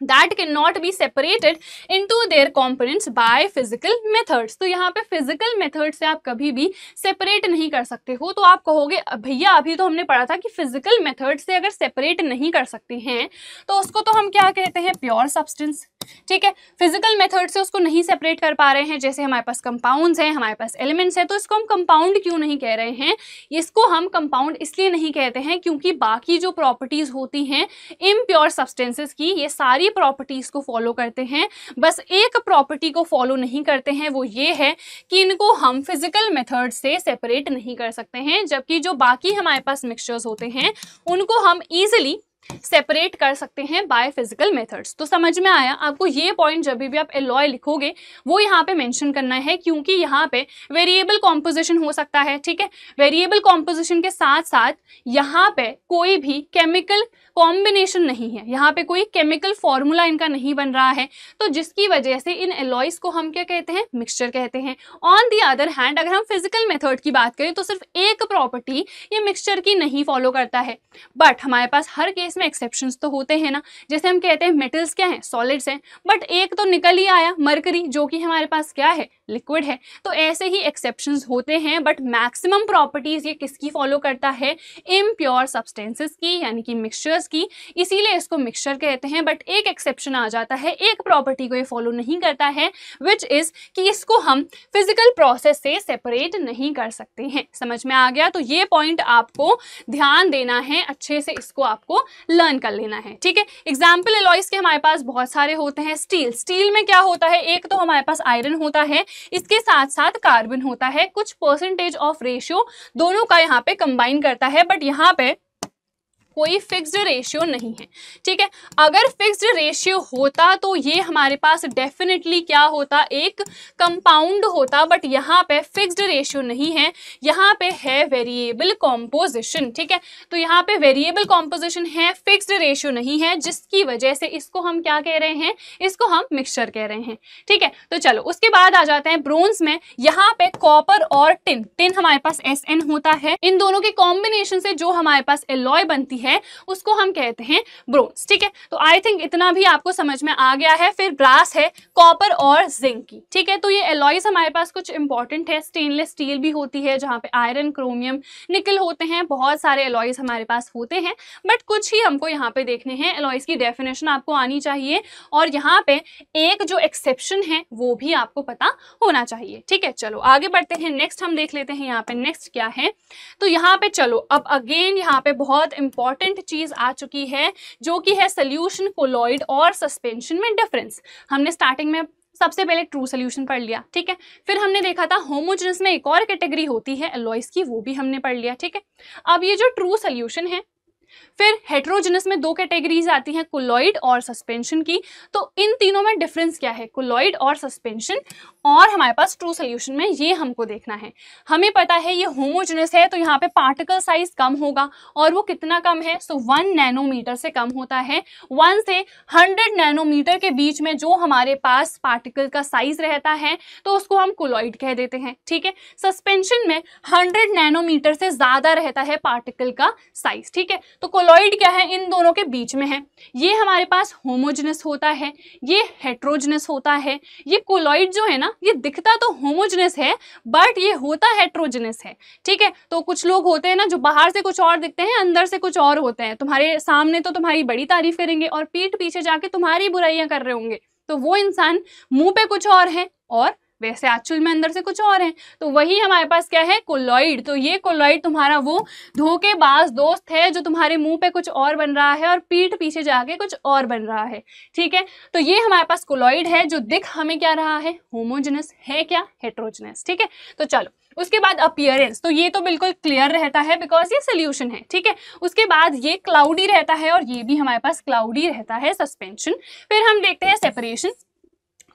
that cannot be separated into their components by physical methods। तो यहाँ पे physical method से आप कभी भी separate नहीं कर सकते हो। तो आप कहोगे भैया अभी तो हमने पढ़ा था कि physical method से अगर separate नहीं कर सकते हैं तो उसको तो हम क्या कहते हैं, प्योर सब्सटेंस, ठीक है। फिजिकल मेथड से उसको नहीं सेपरेट कर पा रहे हैं, जैसे हमारे पास कंपाउंड्स हैं, हमारे पास एलिमेंट्स हैं, तो इसको हम कंपाउंड क्यों नहीं कह रहे हैं, इसको हम कंपाउंड इसलिए नहीं कहते हैं क्योंकि बाकी जो प्रॉपर्टीज होती हैं इम्प्योर सब्सटेंसेस की, ये सारी प्रॉपर्टीज को फॉलो करते हैं, बस एक प्रॉपर्टी को फॉलो नहीं करते हैं, वो ये है कि इनको हम फिजिकल मेथड से सेपरेट नहीं कर सकते हैं, जबकि जो बाकी हमारे पास मिक्सचर्स होते हैं उनको हम ईजिली सेपरेट कर सकते हैं बाय फिजिकल मेथड्स। तो समझ में आया आपको, ये पॉइंट जब भी आप एलॉय लिखोगे वो यहाँ पे मेंशन करना है, क्योंकि यहाँ पे वेरिएबल कॉम्पोजिशन हो सकता है, ठीक है। वेरिएबल कॉम्पोजिशन के साथ साथ यहाँ पे कोई भी केमिकल कॉम्बिनेशन नहीं है, यहाँ पे कोई केमिकल फॉर्मूला इनका नहीं बन रहा है, तो जिसकी वजह से इन एलॉयज को हम क्या कहते हैं, मिक्सचर कहते हैं। ऑन दी अदर हैंड अगर हम फिजिकल मेथड की बात करें तो सिर्फ एक प्रॉपर्टी ये मिक्सचर की नहीं फॉलो करता है, बट हमारे पास हर केस में एक्सेप्शंस तो होते हैं ना। जैसे हम कहते हैं मेटल्स क्या हैं, सॉलिड्स हैं, बट एक तो निकल ही आया मरकरी, जो कि हमारे पास क्या है, लिक्विड है। तो ऐसे ही एक्सेप्शंस होते हैं, बट मैक्सिमम प्रॉपर्टीज ये किसकी फॉलो करता है, इम्प्योर सब्सटेंसेस की, यानी कि मिक्सचर्स की, इसीलिए इसको मिक्सचर कहते हैं। बट एक एक्सेप्शन आ जाता है, एक प्रॉपर्टी को ये फॉलो नहीं करता है, विच इज कि इसको हम फिजिकल प्रोसेस से सेपरेट नहीं कर सकते हैं। समझ में आ गया? तो ये पॉइंट आपको ध्यान देना है, अच्छे से इसको आपको लर्न कर लेना है, ठीक है। एग्जाम्पल एलॉयज के हमारे पास बहुत सारे होते हैं। स्टील में क्या होता है, एक तो हमारे पास आयरन होता है, इसके साथ साथ कार्बन होता है, कुछ परसेंटेज ऑफ रेशियो दोनों का यहाँ पे कंबाइन करता है, बट यहाँ पे कोई फिक्स्ड रेशियो नहीं है, ठीक है। अगर फिक्स्ड रेशियो होता तो ये हमारे पास डेफिनेटली क्या होता, एक कंपाउंड होता, बट यहाँ पे फिक्स्ड रेशियो नहीं है, यहाँ पे है वेरिएबल कॉम्पोजिशन, ठीक है। तो यहाँ पे वेरिएबल कॉम्पोजिशन है, फिक्स्ड रेशियो नहीं है, जिसकी वजह से इसको हम क्या कह रहे हैं, इसको हम मिक्सचर कह रहे हैं, ठीक है। तो चलो उसके बाद आ जाते हैं ब्रोंज में। यहाँ पे कॉपर और टिन हमारे पास Sn होता है, इन दोनों के कॉम्बिनेशन से जो हमारे पास एलॉय बनती है उसको हम कहते हैं ब्रोंज, ठीक है। तो आई थिंक इतना भी आपको समझ में आ गया है। फिर ब्रास है, कॉपर और जिंक की, ठीक है। तो ये एलॉयज हमारे पास कुछ इंपॉर्टेंट है। स्टेनलेस स्टील भी होती है जहां पे आयरन, क्रोमियम, निकल होते हैं, बहुत सारे एलॉयज हमारे पास होते हैं, बट कुछ ही हमको यहाँ पे देखने हैं। एलॉयज की डेफिनेशन आपको आनी चाहिए, और यहाँ पे एक जो एक्सेप्शन है वो भी आपको पता होना चाहिए, ठीक है। चलो आगे बढ़ते हैं, नेक्स्ट हम देख लेते हैं यहाँ पे नेक्स्ट क्या है। तो यहाँ पे चलो अब अगेन यहाँ पे बहुत इंपॉर्टेंट चीज आ चुकी है, जो कि है सोल्यूशन, कोलॉइड और सस्पेंशन में डिफरेंस। हमने स्टार्टिंग में सबसे पहले ट्रू सोल्यूशन पढ़ लिया, ठीक है। फिर हमने देखा था होमोजेनस में एक और कैटेगरी होती है एलॉयज की, वो भी हमने पढ़ लिया, ठीक है। अब ये जो ट्रू सोल्यूशन है, फिर हेट्रोजेनस में दो कैटेगरीज आती हैं, कोलॉइड और सस्पेंशन की। तो इन तीनों में डिफरेंस क्या है, कोलॉइड और सस्पेंशन, और हमारे पास ट्रू सोल्यूशन में ये हमको देखना है। हमें पता है ये होमोजेनस है, तो यहाँ पे पार्टिकल साइज कम होगा, और वो कितना कम है, सो 1 नैनोमीटर से कम होता है। 1 से 100 नैनोमीटर के बीच में जो हमारे पास पार्टिकल का साइज रहता है तो उसको हम कोलॉइड कह देते हैं, ठीक है। सस्पेंशन में 100 नैनोमीटर से ज्यादा रहता है पार्टिकल का साइज, ठीक है। तो कोलॉइड क्या है, इन दोनों के बीच में है। ये हमारे पास होमोजेनस होता है, ये हेट्रोजेनस होता है। ये कोलॉइड जो है ना, ये दिखता तो होमोजेनस है, बट ये होता हेट्रोजेनस है, ठीक है। तो कुछ लोग होते हैं ना जो बाहर से कुछ और दिखते हैं, अंदर से कुछ और होते हैं। तुम्हारे सामने तो तुम्हारी बड़ी तारीफ करेंगे और पीठ पीछे जाके तुम्हारी बुराइयां कर रहे होंगे, तो वो इंसान मुंह पे कुछ और है और वैसे एक्चुअल में अंदर से कुछ और है। तो वही हमारे पास क्या है, कोलॉइड। तो ये कोलॉइड तुम्हारा वो धोखेबाज दोस्त है जो तुम्हारे मुंह पे कुछ और बन रहा है और पीठ पीछे जाके कुछ और बन रहा है, ठीक है। तो ये हमारे पास कोलॉइड है जो दिख हमें क्या रहा है, होमोजेनस है, क्या हेट्रोजेनस, ठीक है। तो चलो उसके बाद अपीयरेंस, तो ये तो बिल्कुल क्लियर रहता है बिकॉज ये सोल्यूशन है, ठीक है। उसके बाद ये क्लाउडी रहता है और ये भी हमारे पास क्लाउडी रहता है, सस्पेंशन। फिर हम देखते हैं सेपरेशन।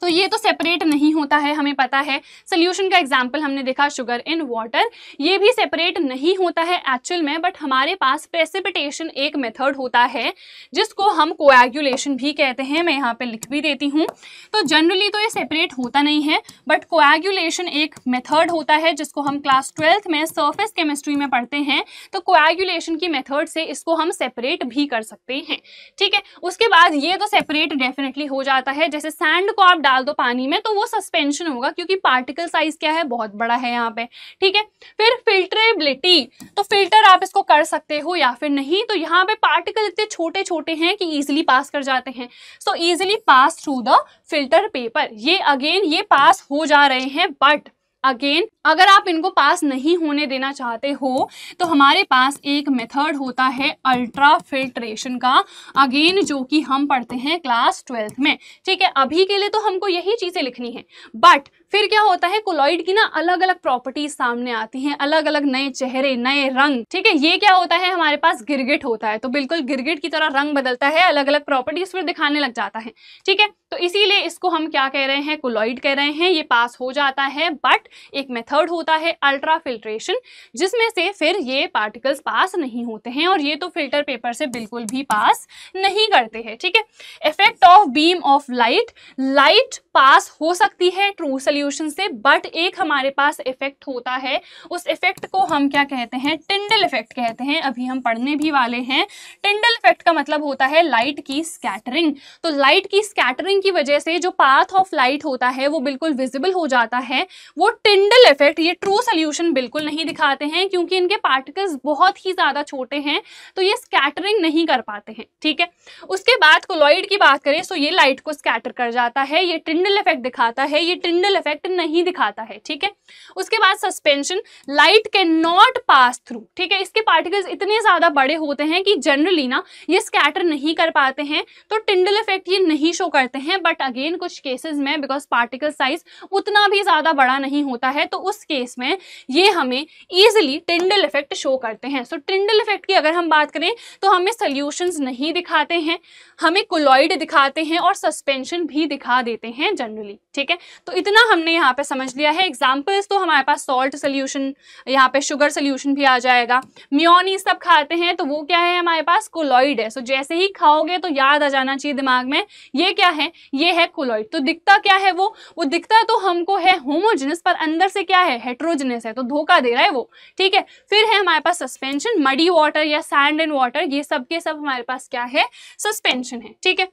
तो ये तो सेपरेट नहीं होता है, हमें पता है। सोल्यूशन का एग्जांपल हमने देखा शुगर इन वाटर, ये भी सेपरेट नहीं होता है एक्चुअल में, बट हमारे पास प्रेसिपिटेशन एक मेथड होता है जिसको हम कोएगुलेशन भी कहते हैं। मैं यहाँ पे लिख भी देती हूँ। तो जनरली तो ये सेपरेट होता नहीं है, बट कोएगुलेशन एक मेथड होता है जिसको हम क्लास 12th में सरफेस केमिस्ट्री में पढ़ते हैं। तो कोएगुलेशन की मेथड से इसको हम सेपरेट भी कर सकते हैं, ठीक है। उसके बाद ये तो सेपरेट डेफिनेटली हो जाता है। जैसे सैंड को आप डाल दो पानी में तो वो सस्पेंशन होगा, क्योंकि पार्टिकल साइज क्या है, बहुत बड़ा है यहाँ पे, ठीक है। फिर फिल्टरेबिलिटी, तो फिल्टर आप इसको कर सकते हो या फिर नहीं। तो यहाँ पे पार्टिकल इतने छोटे छोटे हैं कि इजीली पास कर जाते हैं। So easily pass through the filter paper, ये अगेन ये पास हो जा रहे हैं। बट अगेन अगर आप इनको पास नहीं होने देना चाहते हो तो हमारे पास एक मेथड होता है अल्ट्रा फिल्ट्रेशन का, अगेन जो कि हम पढ़ते हैं क्लास 12th में, ठीक है। अभी के लिए तो हमको यही चीजें लिखनी है, बट फिर क्या होता है, कोलॉइड की ना अलग अलग प्रॉपर्टीज सामने आती हैं, अलग अलग नए चेहरे, नए रंग, ठीक है। ये क्या होता है, हमारे पास गिरगिट होता है, तो बिल्कुल गिरगिट की तरह रंग बदलता है, अलग अलग प्रॉपर्टीज फिर दिखाने लग जाता है, ठीक है। तो इसीलिए इसको हम क्या कह रहे हैं, कोलॉइड कह रहे हैं। ये पास हो जाता है, बट एक मेथड होता है अल्ट्रा फिल्ट्रेशन जिसमें से फिर ये पार्टिकल्स पास नहीं होते हैं, और ये तो फिल्टर पेपर से बिल्कुल भी पास नहीं करते हैं, ठीक है। Effect of beam of light, light pass हो सकती है ट्रू सोल्यूशन से, बट एक हमारे पास इफेक्ट होता है, उस इफेक्ट को हम क्या कहते हैं, टिंडल इफेक्ट कहते हैं। अभी हम पढ़ने भी वाले हैं। टिंडल इफेक्ट का मतलब होता है लाइट की स्कैटरिंग। तो लाइट की स्कैटरिंग की वजह से जो पाथ ऑफ लाइट होता है वो बिल्कुल विजिबल हो जाता है। वो टिंडल इफेक्ट ये ट्रू सोल्यूशन बिल्कुल नहीं दिखाते हैं, क्योंकि इनके पार्टिकल्स बहुत ही ज्यादा छोटे हैं, तो ये स्कैटरिंग नहीं कर पाते हैं, ठीक है। उसके बाद कोलॉइड की बात करें तो ये लाइट को स्कैटर कर जाता है, ये टिंडल इफेक्ट दिखाता है, ये टिंडल इफेक्ट नहीं दिखाता है, ठीक है। उसके बाद suspension, light can not pass through, ठीक है। इसके पार्टिकल्स इतने ज्यादा बड़े होते हैं कि जनरली ना ये स्कैटर नहीं कर पाते हैं, तो टिंडल इफेक्ट ये नहीं शो करते हैं। बट अगेन कुछ केसेस में बिकॉज पार्टिकल साइज उतना भी ज्यादा बड़ा नहीं होता है, तो उस केस में ये हमें इजिली टिंडल इफेक्ट शो करते हैं। सो टिंडल इफेक्ट की अगर हम बात करें तो हमें सॉल्यूशंस नहीं दिखाते हैं, हमें कोलॉइड दिखाते हैं और सस्पेंशन भी दिखा देते हैं जनरली, ठीक है। तो इतना हमने यहाँ पे समझ लिया है। एग्जांपल्स तो हमारे पास सॉल्ट सोल्यूशन, यहाँ पे शुगर सोल्यूशन भी आ जाएगा। मेयोनीज सब खाते हैं तो वो क्या है, हमारे पास कोलॉइड है। सो जैसे ही खाओगे तो याद आ जाना चाहिए दिमाग में, ये क्या है, ये है कोलॉइड। तो दिखता क्या है, वो दिखता तो हमको है होमोजेनस, पर अंदर से क्या है, हेट्रोजेनस है, तो धोखा दे रहा है वो, ठीक है। फिर है हमारे पास सस्पेंशन, मडी वाटर या सैंड इन वाटर, ये सब के सब हमारे पास क्या है, सस्पेंशन है, ठीक है।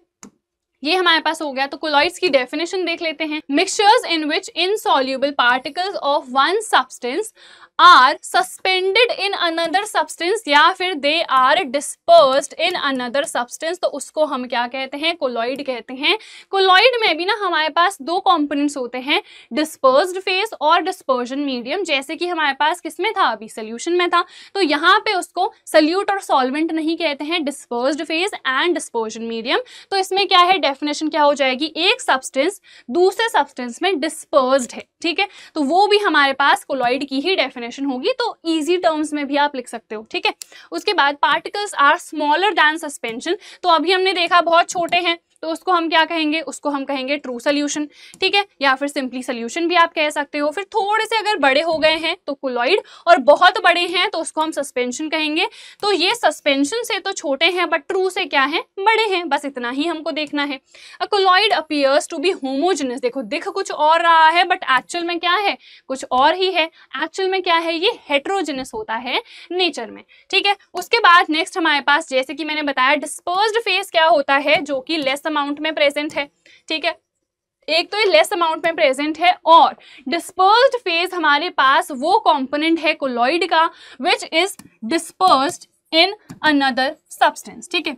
ये हमारे पास हो गया। तो कोलॉइड्स की डेफिनेशन देख लेते हैं। Mixtures in which insoluble particles of one substance are suspended in another substance या फिर they are dispersed in another substance, तो उसको हम क्या कहते हैं, कोलॉइड कहते हैं। कोलॉइड में भी ना हमारे पास दो कंपोनेंट्स होते हैं, डिस्पर्स्ड फेज और डिस्पर्जन मीडियम, जैसे कि हमारे पास किसमें था, अभी सोल्यूशन में था। तो यहाँ पे उसको सल्यूट और सॉल्वेंट नहीं कहते हैं, dispersed phase and dispersion medium. तो इसमें क्या है, डेफिनेशन क्या हो जाएगी, एक सब्सटेंस दूसरे सब्सटेंस में डिस्पर्स्ड है, ठीक है। तो वो भी हमारे पास कोलॉइड की ही डेफिनेशन होगी, तो इजी टर्म्स में भी आप लिख सकते हो, ठीक है। उसके बाद particles are smaller than suspension, तो अभी हमने देखा बहुत छोटे हैं, तो उसको हम क्या कहेंगे, उसको हम कहेंगे ट्रू सोल्यूशन, ठीक है, या फिर सिंपली सोल्यूशन भी आप कह सकते हो। फिर थोड़े से अगर बड़े हो गए हैं तो कोलॉइड, और बहुत बड़े हैं तो उसको हम सस्पेंशन कहेंगे। तो ये सस्पेंशन से तो छोटे हैं, बट ट्रू से क्या है, बड़े हैं, बस इतना ही हमको देखना है। A colloid appears to be homogeneous, देखो दिख कुछ और रहा है बट एक्चुअल में क्या है, कुछ और ही है। एक्चुअल में क्या है, ये हेट्रोजेनस होता है नेचर में, ठीक है। उसके बाद नेक्स्ट हमारे पास, जैसे कि मैंने बताया, डिस्पर्स्ड फेज क्या होता है, जो कि लेस अमाउंट में प्रेजेंट है, ठीक है। एक तो ये लेस अमाउंट में प्रेजेंट है, और डिस्पर्स्ड फेज हमारे पास वो कंपोनेंट है कोलॉइड का which is dispersed in another substance, ठीक है,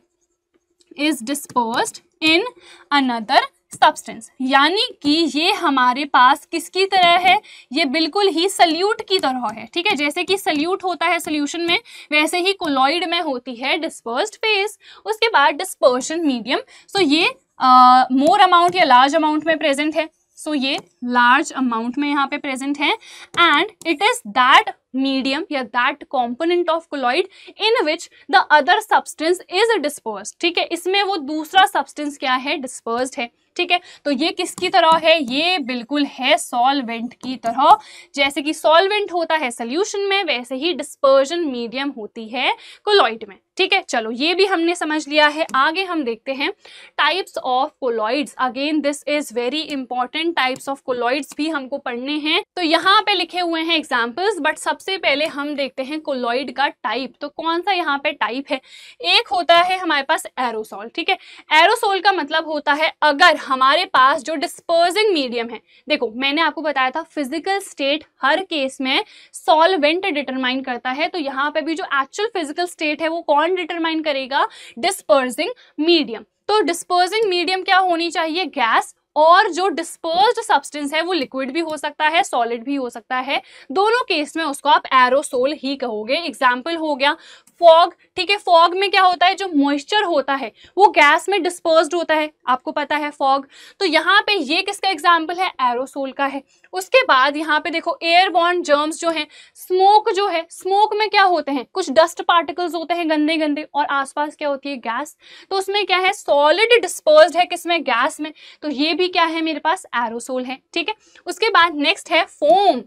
is dispersed in another substance, यानी कि ये हमारे पास किसकी तरह है, ये बिल्कुल ही सल्यूट की तरह है, ठीक है। जैसे कि सल्यूट होता है सोल्यूशन में, वैसे ही कोलॉइड में होती है डिस्पर्स्ड फेज। उसके बाद डिस्पर्शन मीडियम, सो ये मोर अमाउंट या लार्ज अमाउंट में प्रेजेंट है, सो ये लार्ज अमाउंट में यहाँ पे प्रेजेंट है, and it is that medium या that component of colloid in which the other substance is dispersed. ठीक है, इसमें वो दूसरा सब्सटेंस क्या है, डिस्पर्स्ड है। ठीक है, तो ये किसकी तरह है, ये बिल्कुल है सॉल्वेंट की तरह। जैसे कि सॉल्वेंट होता है सोल्यूशन में, वैसे ही डिस्पर्जन मीडियम होती है कोलॉइड में। ठीक है, चलो ये भी हमने समझ लिया है। आगे हम देखते हैं types of colloids. Again this is very important, types of colloids भी हमको पढ़ने हैं। तो यहाँ पे लिखे हुए हैं एग्जाम्पल्स, बट सबसे पहले हम देखते हैं कोलॉइड का टाइप। तो कौन सा यहाँ पे टाइप है, एक होता है हमारे पास एरोसोल। ठीक है, एरोसोल का मतलब होता है अगर हमारे पास जो डिस्पर्सिंग मीडियम है, देखो मैंने आपको बताया था फिजिकल स्टेट हर केस में सॉल्वेंट डिटरमाइन करता है, तो यहाँ पे भी जो एक्चुअल फिजिकल स्टेट है वो कौन डिटरमाइन करेगा, डिस्पर्सिंग मीडियम। तो डिस्पर्सिंग मीडियम क्या होनी चाहिए, गैस, और जो डिस्पर्स्ड सब्सटेंस है वो लिक्विड भी हो सकता है, सॉलिड भी हो सकता है। दोनों केस में उसको आप एरोसोल ही कहोगे। एग्जाम्पल हो गया फॉग। ठीक है, फॉग में क्या होता है, जो मॉइस्चर होता है वो गैस में डिस्पर्स्ड होता है, आपको पता है फॉग। तो यहाँ पे ये किसका एग्जाम्पल है, एरोसोल का है। उसके बाद यहाँ पे देखो एयरबॉर्न जर्म्स जो है, स्मोक जो है, स्मोक में क्या होते हैं, कुछ डस्ट पार्टिकल्स होते हैं गंदे गंदे, और आसपास क्या होती है, गैस। तो उसमें क्या है, सॉलिड डिस्पर्स्ड है किसमें, गैस में, तो ये भी क्या है मेरे पास, एरोसोल है। ठीक है, उसके बाद नेक्स्ट है फोम।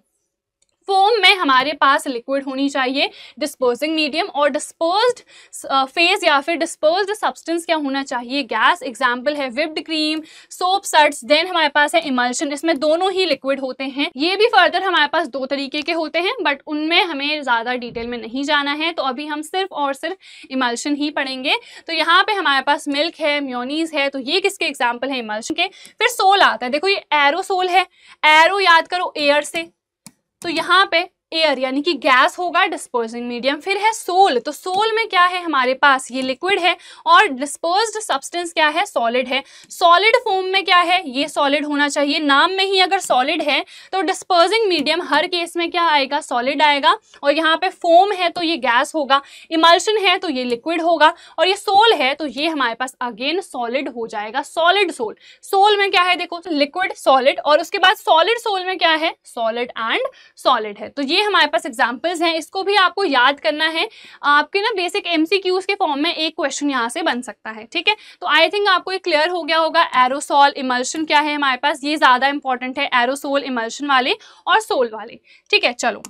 फोम में हमारे पास लिक्विड होनी चाहिए, डिस्पर्सिंग मीडियम, और डिस्पर्स्ड फेज या फिर डिस्पर्स्ड सब्सटेंस क्या होना चाहिए, गैस। एग्जाम्पल है व्हिप्ड क्रीम, सोप सड्स। देन हमारे पास है इमल्शन, इसमें दोनों ही लिक्विड होते हैं। ये भी फर्दर हमारे पास दो तरीके के होते हैं, बट उनमें हमें ज्यादा डिटेल में नहीं जाना है, तो अभी हम सिर्फ और सिर्फ इमल्शन ही पढ़ेंगे। तो यहाँ पे हमारे पास मिल्क है, म्योनीज है, तो ये किसके एग्जाम्पल है, इमल्शन के। फिर सोल आता है, देखो ये एरोसोल है, एरो याद करो एयर से, तो यहाँ पे एयर यानी कि गैस होगा, डिस्पर्सिंग मीडियम। फिर है सोल, तो सोल में क्या है हमारे पास, ये लिक्विड है, और डिस्पर्स्ड सब्सटेंस क्या है, सॉलिड है। सॉलिड फॉर्म में क्या है, ये सॉलिड होना चाहिए, नाम में ही अगर सॉलिड है तो डिस्पर्सिंग मीडियम हर केस में क्या आएगा, सॉलिड आएगा। और यहाँ पे फोम है तो ये गैस होगा, इमल्शन है तो ये लिक्विड होगा, और ये सोल है तो ये हमारे पास अगेन सॉलिड हो जाएगा, सॉलिड सोल। सोल में क्या है, देखो लिक्विड, सॉलिड, और उसके बाद सॉलिड सोल में क्या है, सॉलिड एंड सॉलिड है। तो ये हमारे पास एग्जांपल्स हैं, इसको भी आपको याद करना है। आपके ना बेसिक एमसीक्यूज के फॉर्म में एक क्वेश्चन यहाँ से बन सकता है। ठीक है, तो आई थिंक आपको ये क्लियर हो गया होगा। एरोसोल, इमल्शन क्या है हमारे पास, ये ज्यादा इंपॉर्टेंट है, एरोसोल, इमल्शन वाले और सोल वाले। ठीक है, चलो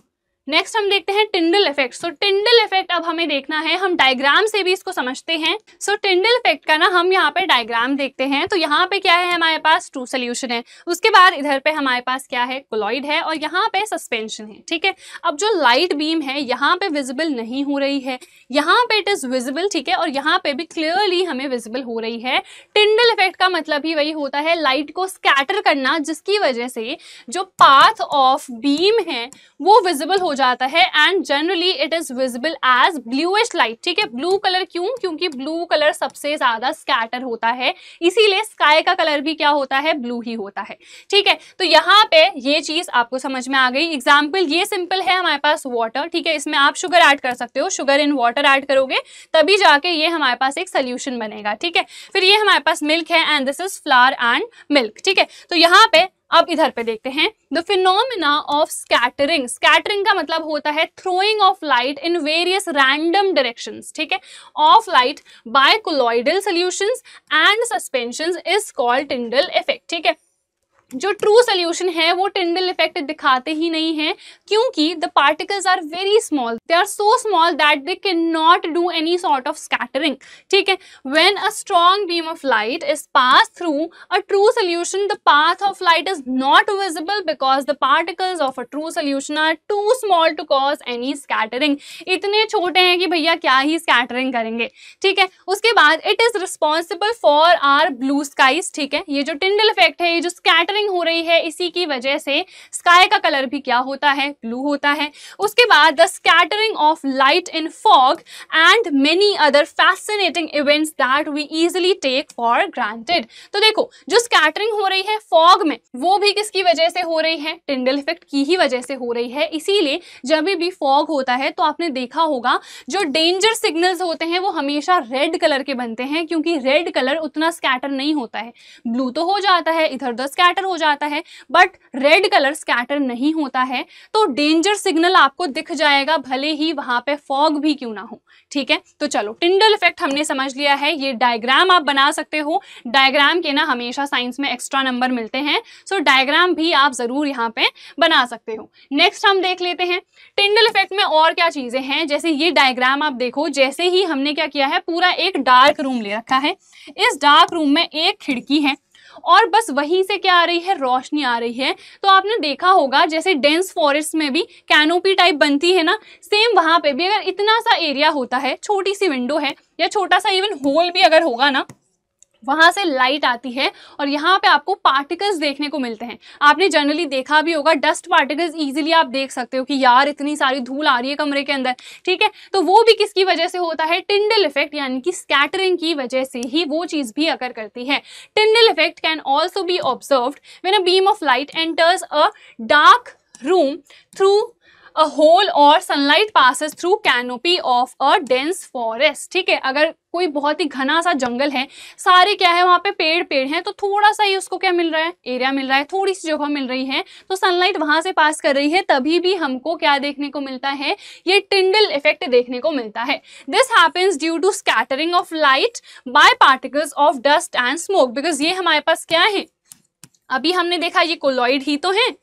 नेक्स्ट हम देखते हैं टिंडल इफेक्ट। सो टिंडल इफेक्ट अब हमें देखना है, हम डायग्राम से भी इसको समझते हैं। सो टिंडल इफेक्ट का ना हम यहाँ पे डायग्राम देखते हैं। तो यहाँ पे क्या है हमारे पास, ट्रू सोल्यूशन है, उसके बाद इधर पे हमारे पास क्या है, कोलॉइड है, और यहाँ पे सस्पेंशन है। ठीक है, अब जो लाइट बीम है यहाँ पे विजिबल नहीं हो रही है, यहाँ पे इट इज विजिबल। ठीक है, और यहाँ पे भी क्लियरली हमें विजिबल हो रही है। टिंडल इफेक्ट का मतलब ही वही होता है, लाइट को स्कैटर करना, जिसकी वजह से जो पाथ ऑफ बीम है वो विजिबल हो जाता है, and generally it is visible as bluish light. ठीक है, ब्लू कलर क्यों, क्योंकि ब्लू कलर सबसे ज्यादा स्कैटर होता है, इसीलिए स्काई का कलर भी क्या होता है, ब्लू ही होता है। ठीक है, तो यहाँ पे ये चीज आपको समझ में आ गई। एग्जाम्पल ये सिंपल है हमारे पास वाटर। ठीक है, इसमें आप शुगर ऐड कर सकते हो, शुगर इन वाटर ऐड करोगे तभी जाके ये हमारे पास एक सोल्यूशन बनेगा। ठीक है, फिर ये हमारे पास मिल्क है, and this is flower and milk. ठीक है, तो यहाँ पे अब इधर पे देखते हैं the phenomena of scattering. Scattering का मतलब होता है throwing of light in various random directions. ठीक है, of light bye colloidal solutions and suspensions is called Tyndall effect. ठीक है, जो ट्रू सोल्यूशन है वो टिंडल इफेक्ट दिखाते ही नहीं है, क्योंकि the particles are very small, they are so small that they can not do any sort of scattering. ठीक है, when a strong beam of light is pass through a true solution, the path of light is not visible because the particles of a true solution are too small to cause any scattering. इतने छोटे हैं कि भैया क्या ही scattering करेंगे। ठीक है, उसके बाद it is responsible for our blue skies. ठीक है, ये जो टिंडल इफेक्ट है, ये जो स्कैटरिंग हो रही है, इसी की वजह से स्काई का कलर भी क्या होता है, ब्लू होता है। उसके बाद the scattering of light in fog and many other fascinating events that we easily take for granted. तो देखो जो स्कैटरिंग हो रही है फॉग में, वो भी किसकी वजह से हो रही है, टिंडल इफेक्ट की ही वजह से हो रही है। इसीलिए जब भी फॉग होता है तो आपने देखा होगा जो डेंजर सिग्नल्स होते हैं वो हमेशा रेड कलर के बनते हैं, क्योंकि रेड कलर उतना स्कैटर नहीं होता है। ब्लू तो हो जाता है, इधर उधर स्कैटर हो जाता है बट रेड कलर स्कैटर नहीं होता है तो डेंजर सिग्नल आपको दिख जाएगा, भले ही वहां पे फॉग भी क्यों ना हो। ठीक है, तो चलो टिंडल इफेक्ट हमने समझ लिया है। ये डायग्राम आप बना सकते हो, डायग्राम के ना हमेशा साइंस में एक्स्ट्रा नंबर मिलते हैं, सो डायग्राम भी आप जरूर यहाँ पे बना सकते हो। नेक्स्ट हम देख लेते हैं टिंडल इफेक्ट में और क्या चीजें हैं। जैसे ये डायग्राम आप देखो, जैसे ही हमने क्या किया है, पूरा एक डार्क रूम ले रखा है। इस डार्क रूम में एक खिड़की है और बस वहीं से क्या आ रही है, रोशनी आ रही है। तो आपने देखा होगा जैसे डेंस फॉरेस्ट में भी कैनोपी टाइप बनती है ना, सेम वहां पे भी अगर इतना सा एरिया होता है, छोटी सी विंडो है या छोटा सा इवन होल भी अगर होगा ना, वहां से लाइट आती है और यहाँ पे आपको पार्टिकल्स देखने को मिलते हैं। आपने जनरली देखा भी होगा डस्ट पार्टिकल्स, इजीली आप देख सकते हो कि यार इतनी सारी धूल आ रही है कमरे के अंदर। ठीक है, तो वो भी किसकी वजह से होता है, टिंडल इफेक्ट यानी कि स्कैटरिंग की वजह से ही वो चीज भी अकर करती है। Tyndall effect can also be observed when a beam of light enters a dark room through a hole or sunlight passes through canopy of a dense forest। ठीक है, अगर कोई बहुत ही घना सा जंगल है, सारे क्या है वहां पे पेड़ हैं, तो थोड़ा सा ही उसको क्या मिल रहा है, एरिया मिल रहा है, थोड़ी सी जगह मिल रही है, तो सनलाइट वहां से पास कर रही है, तभी भी हमको क्या देखने को मिलता है, ये टिंडल इफेक्ट देखने को मिलता है। This happens due to scattering of light by particles of dust and smoke. Because ये हमारे पास क्या है, अभी हमने देखा ये कोलॉइड ही तो है।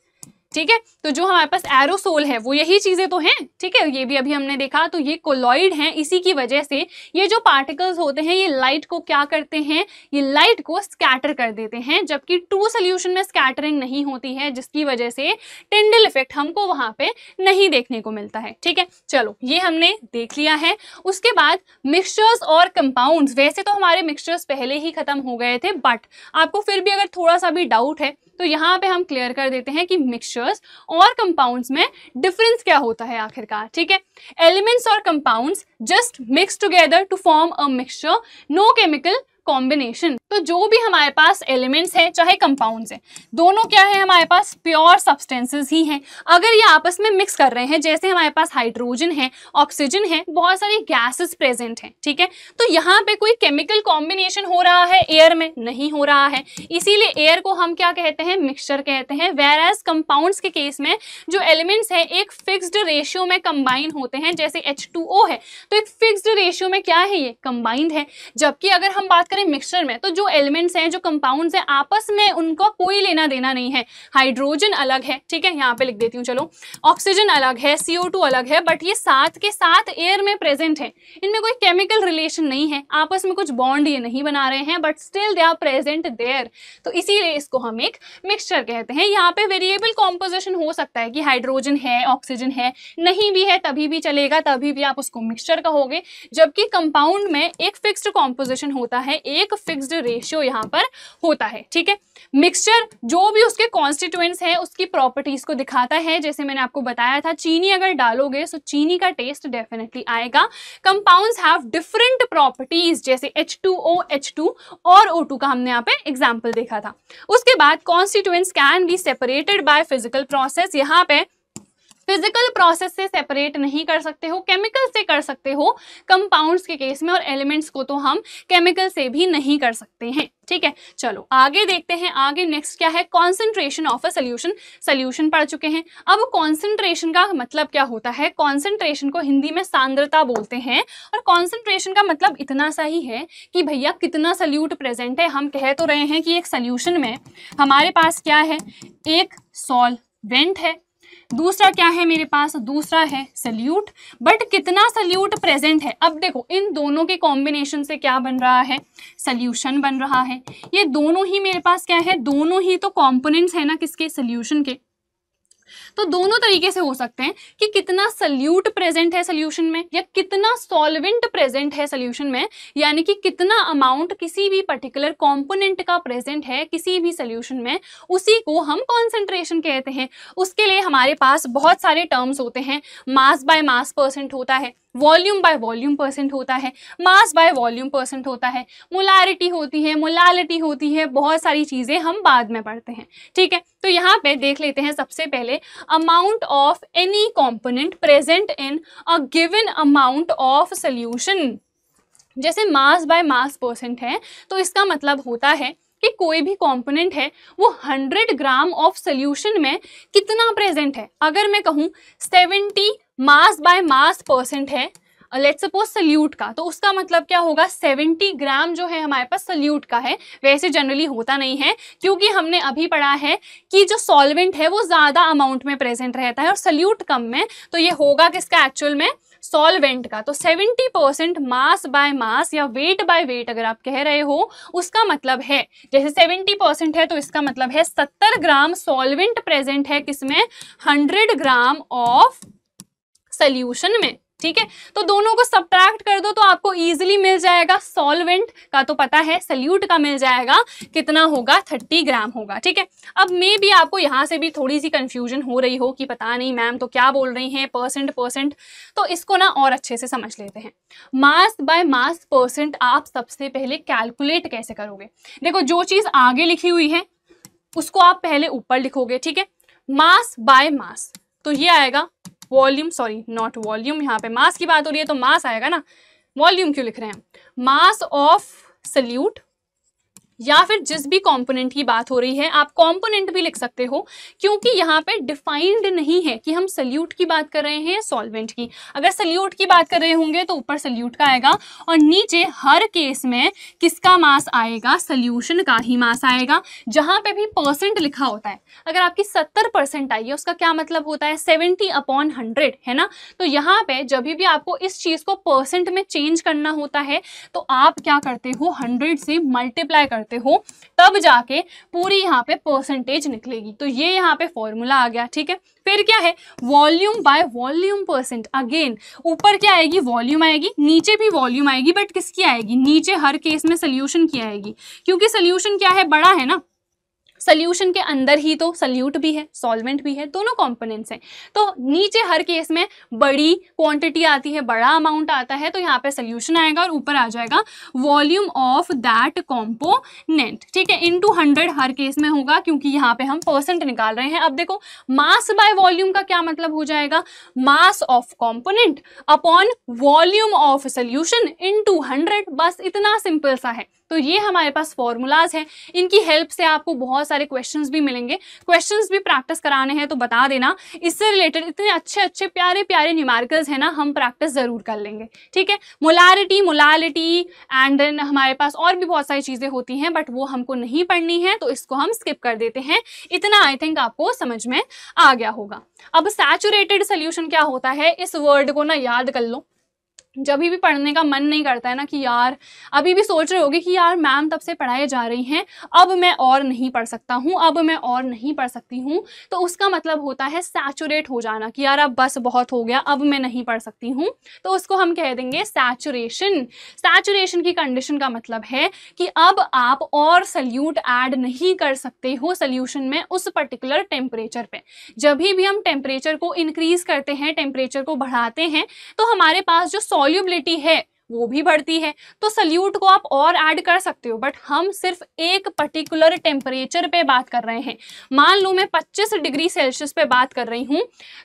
ठीक है, तो जो हमारे पास एरोसोल है वो यही चीजें तो हैं। ठीक है, ये भी अभी हमने देखा, तो ये कोलॉइड हैं। इसी की वजह से ये जो पार्टिकल्स होते हैं ये लाइट को क्या करते हैं, ये लाइट को स्कैटर कर देते हैं, जबकि ट्रू सोल्यूशन में स्कैटरिंग नहीं होती है, जिसकी वजह से टिंडल इफेक्ट हमको वहां पे नहीं देखने को मिलता है। ठीक है, चलो ये हमने देख लिया है। उसके बाद मिक्सचर्स और कंपाउंड्स, वैसे तो हमारे मिक्सचर्स पहले ही खत्म हो गए थे, बट आपको फिर भी अगर थोड़ा सा भी डाउट है तो यहाँ पे हम क्लियर कर देते हैं कि मिक्सचर्स और कंपाउंड्स में डिफरेंस क्या होता है आखिरकार। ठीक है, एलिमेंट्स और compounds just mix together to form a mixture, no chemical combination. तो जो भी हमारे पास एलिमेंट्स हैं चाहे कंपाउंड्स हैं, दोनों क्या है हमारे पास, प्योर सब्सटेंसेस ही हैं। अगर ये आपस में मिक्स कर रहे हैं, जैसे हमारे पास हाइड्रोजन है, ऑक्सीजन है, बहुत सारी गैसेस प्रेजेंट हैं। ठीक है, तो यहाँ पे कोई केमिकल कॉम्बिनेशन हो रहा है एयर में, नहीं हो रहा है, इसीलिए एयर को हम क्या कहते हैं, मिक्सचर कहते हैं। वेयर एज कंपाउंड्स के केस में जो एलिमेंट्स हैं एक फिक्स्ड रेशियो में कंबाइन होते हैं, जैसे H2O है तो एक फिक्स्ड रेशियो में क्या है, ये कंबाइंड है। जबकि अगर हम बात करें मिक्सचर में, तो जो एलिमेंट्स हैं, जो कंपाउंड्स हैं, आपस में उनका कोई लेना देना नहीं है। हाइड्रोजन अलग है, ठीक है, यहाँ पे लिख देती हूँ, चलो ऑक्सीजन अलग है, CO2 अलग है, बट ये साथ के साथ एयर में प्रेजेंट है। इनमें कोई केमिकल रिलेशन नहीं है, आपस में कुछ बॉन्ड ये नहीं बना रहे हैं, but still they are present there, तो इसीलिए इसको हम एक मिक्सचर कहते हैं। यहाँ पे वेरिएबल कॉम्पोजिशन हो सकता है कि हाइड्रोजन है, ऑक्सीजन है, नहीं भी है तभी भी चलेगा, तभी भी आप उसको मिक्सचर कहोगे। जबकि कंपाउंड में एक फिक्स्ड कॉम्पोजिशन होता है, एक फिक्स्ड रेशियो यहाँ पर होता है। ठीक है, मिक्सचर जो भी उसके कॉन्स्टिट्यूएंट्स हैं उसकी प्रॉपर्टीज को दिखाता है। जैसे मैंने आपको बताया था, चीनी अगर डालोगे तो चीनी का टेस्ट डेफिनेटली आएगा। कंपाउंड्स हैव डिफरेंट प्रॉपर्टीज, जैसे H2O, H2 और O2 का हमने यहाँ पे एग्जाम्पल देखा था। उसके बाद constituents can be separated by physical process. यहाँ पे फिजिकल प्रोसेस से सेपरेट नहीं कर सकते हो, केमिकल से कर सकते हो कंपाउंड्स के केस में, और एलिमेंट्स को तो हम केमिकल से भी नहीं कर सकते हैं। ठीक है, चलो आगे देखते हैं। आगे नेक्स्ट क्या है, concentration of a solution. Solution पढ़ चुके हैं, अब कॉन्सेंट्रेशन का मतलब क्या होता है। कॉन्सेंट्रेशन को हिंदी में सांद्रता बोलते हैं, और कॉन्सेंट्रेशन का मतलब इतना सा ही है कि भैया कितना सल्यूट प्रेजेंट है। हम कह तो रहे हैं कि एक सोल्यूशन में हमारे पास क्या है, एक सॉल्वेंट है, दूसरा क्या है मेरे पास, दूसरा है सल्यूट, बट कितना सल्यूट प्रेजेंट है। अब देखो इन दोनों के कॉम्बिनेशन से क्या बन रहा है, सल्यूशन बन रहा है। ये दोनों ही मेरे पास क्या है, दोनों ही तो कंपोनेंट्स है ना किसके, सल्यूशन के। तो दोनों तरीके से हो सकते हैं कि कितना सल्यूट प्रेजेंट है सोल्यूशन में, या कितना सॉल्वेंट प्रेजेंट है सोल्यूशन में, यानी कि कितना अमाउंट किसी भी पर्टिकुलर कंपोनेंट का प्रेजेंट है किसी भी सोल्यूशन में, उसी को हम कॉन्सेंट्रेशन कहते हैं। उसके लिए हमारे पास बहुत सारे टर्म्स होते हैं। मास बाय मास परसेंट होता है, वॉल्यूम बाय वॉल्यूम परसेंट होता है, मास बाय वॉल्यूम परसेंट होता है, मोलारिटी होती है, मोलालिटी होती है, बहुत सारी चीजें हम बाद में पढ़ते हैं। ठीक है, तो यहाँ पे देख लेते हैं सबसे पहले amount of any component present in a given amount of solution. जैसे मास बाय मास परसेंट है, तो इसका मतलब होता है कि कोई भी कंपोनेंट है वो 100 ग्राम ऑफ सोल्यूशन में कितना प्रेजेंट है। अगर मैं कहूँ 70 मास बाय मास परसेंट है लेट्स सपोज सल्यूट का, तो उसका मतलब क्या होगा 70 ग्राम जो है हमारे पास सल्यूट का है। वैसे जनरली होता नहीं है, क्योंकि हमने अभी पढ़ा है कि जो सॉल्वेंट है वो ज़्यादा अमाउंट में प्रेजेंट रहता है और सल्यूट कम में, तो ये होगा किसका एक्चुअल में सॉल्वेंट का। तो 70% मास बाय मास या वेट बाय वेट अगर आप कह रहे हो, उसका मतलब है जैसे 70% है तो इसका मतलब है 70 ग्राम सॉल्वेंट प्रेजेंट है किसमें 100 ग्राम ऑफ सॉल्यूशन में। ठीक है, तो दोनों को सब्ट्रैक्ट कर दो तो आपको इजीली मिल जाएगा। सॉल्वेंट का तो पता है, सल्यूट का मिल जाएगा कितना होगा 30 ग्राम होगा। ठीक है, अब मे भी आपको यहाँ से भी थोड़ी सी कंफ्यूजन हो रही हो कि पता नहीं मैम तो क्या बोल रही हैं परसेंट, तो इसको ना और अच्छे से समझ लेते हैं। मास बाय मास परसेंट आप सबसे पहले कैलकुलेट कैसे करोगे। देखो, जो चीज़ आगे लिखी हुई है उसको आप पहले ऊपर लिखोगे। ठीक है, मास बाय मास, तो ये आएगा वॉल्यूम, सॉरी नॉट वॉल्यूम, यहाँ पे मास की बात हो रही है तो मास आएगा ना, वॉल्यूम क्यों लिख रहे हैं, मास ऑफ सल्यूट, या फिर जिस भी कंपोनेंट की बात हो रही है आप कंपोनेंट भी लिख सकते हो, क्योंकि यहाँ पे डिफाइंड नहीं है कि हम सल्यूट की बात कर रहे हैं या सॉल्वेंट की। अगर सल्यूट की बात कर रहे होंगे तो ऊपर सल्यूट का आएगा और नीचे हर केस में किसका मास आएगा, सल्यूशन का ही मास आएगा। जहाँ पे भी परसेंट लिखा होता है, अगर आपकी 70% आई है उसका क्या मतलब होता है 70/100 है ना। तो यहाँ पे जब भी आपको इस चीज को परसेंट में चेंज करना होता है तो आप क्या करते हो 100 से मल्टीप्लाई करते हो, तब जाके पूरी यहाँ पे परसेंटेज निकलेगी। तो ये यहाँ पे फॉर्मूला आ गया। ठीक है, फिर क्या है volume by volume percent. Again ऊपर क्या आएगी, वॉल्यूम आएगी, नीचे भी वॉल्यूम आएगी, बट किसकी आएगी, नीचे हर केस में सोल्यूशन की आएगी, क्योंकि सोल्यूशन क्या है, बड़ा है ना। सोल्यूशन के अंदर ही तो सल्यूट भी है, सॉल्वेंट भी है, दोनों कंपोनेंट्स हैं। तो नीचे हर केस में बड़ी क्वांटिटी आती है, बड़ा अमाउंट आता है, तो यहाँ पे सोल्यूशन आएगा और ऊपर आ जाएगा वॉल्यूम ऑफ दैट कंपोनेंट। ठीक है, इनटू 100 हर केस में होगा, क्योंकि यहाँ पे हम परसेंट निकाल रहे हैं। अब देखो मास बाय वॉल्यूम का क्या मतलब हो जाएगा, mass of component upon volume of solution into 100, बस इतना सिंपल सा है। तो ये हमारे पास फॉर्मूलाज हैं, इनकी हेल्प से आपको बहुत सारे क्वेश्चंस भी मिलेंगे। क्वेश्चंस भी प्रैक्टिस कराने हैं तो बता देना, इससे रिलेटेड इतने अच्छे अच्छे प्यारे प्यारे न्यूमेरिकल्स हैं ना, हम प्रैक्टिस जरूर कर लेंगे। ठीक है, मोलारिटी, मोलालिटी एंड देन हमारे पास और भी बहुत सारी चीजें होती हैं, बट वो हमको नहीं पढ़नी है तो इसको हम स्किप कर देते हैं। इतना आई थिंक आपको समझ में आ गया होगा। अब सैचुरेटेड सोल्यूशन क्या होता है, इस वर्ड को ना याद कर लो। जब भी पढ़ने का मन नहीं करता है ना कि यार, अभी भी सोच रहे होगे कि यार मैम तब से पढ़ाई जा रही हैं, अब मैं और नहीं पढ़ सकता हूँ, अब मैं और नहीं पढ़ सकती हूँ, तो उसका मतलब होता है सैचुरेट हो जाना, कि यार अब बस बहुत हो गया, अब मैं नहीं पढ़ सकती हूँ, तो उसको हम कह देंगे सैचुरेशन। सैचुरेशन की कंडीशन का मतलब है कि अब आप और सल्यूट ऐड नहीं कर सकते हो सोल्यूशन में उस पर्टिकुलर टेम्परेचर पे। जब भी हम टेम्परेचर को इंक्रीज करते हैं, टेम्परेचर को बढ़ाते हैं, तो हमारे पास जो सॉल्युबिलिटी है वो भी बढ़ती है। तो सल्यूट को आप और ऐड कर सकते हो, बट हम सिर्फ एक पर्टिकुलर टेम्परेचर पे बात कर रहे हैं। मान लो मैं 25 डिग्री सेल्सियस पे बात कर रही हूँ,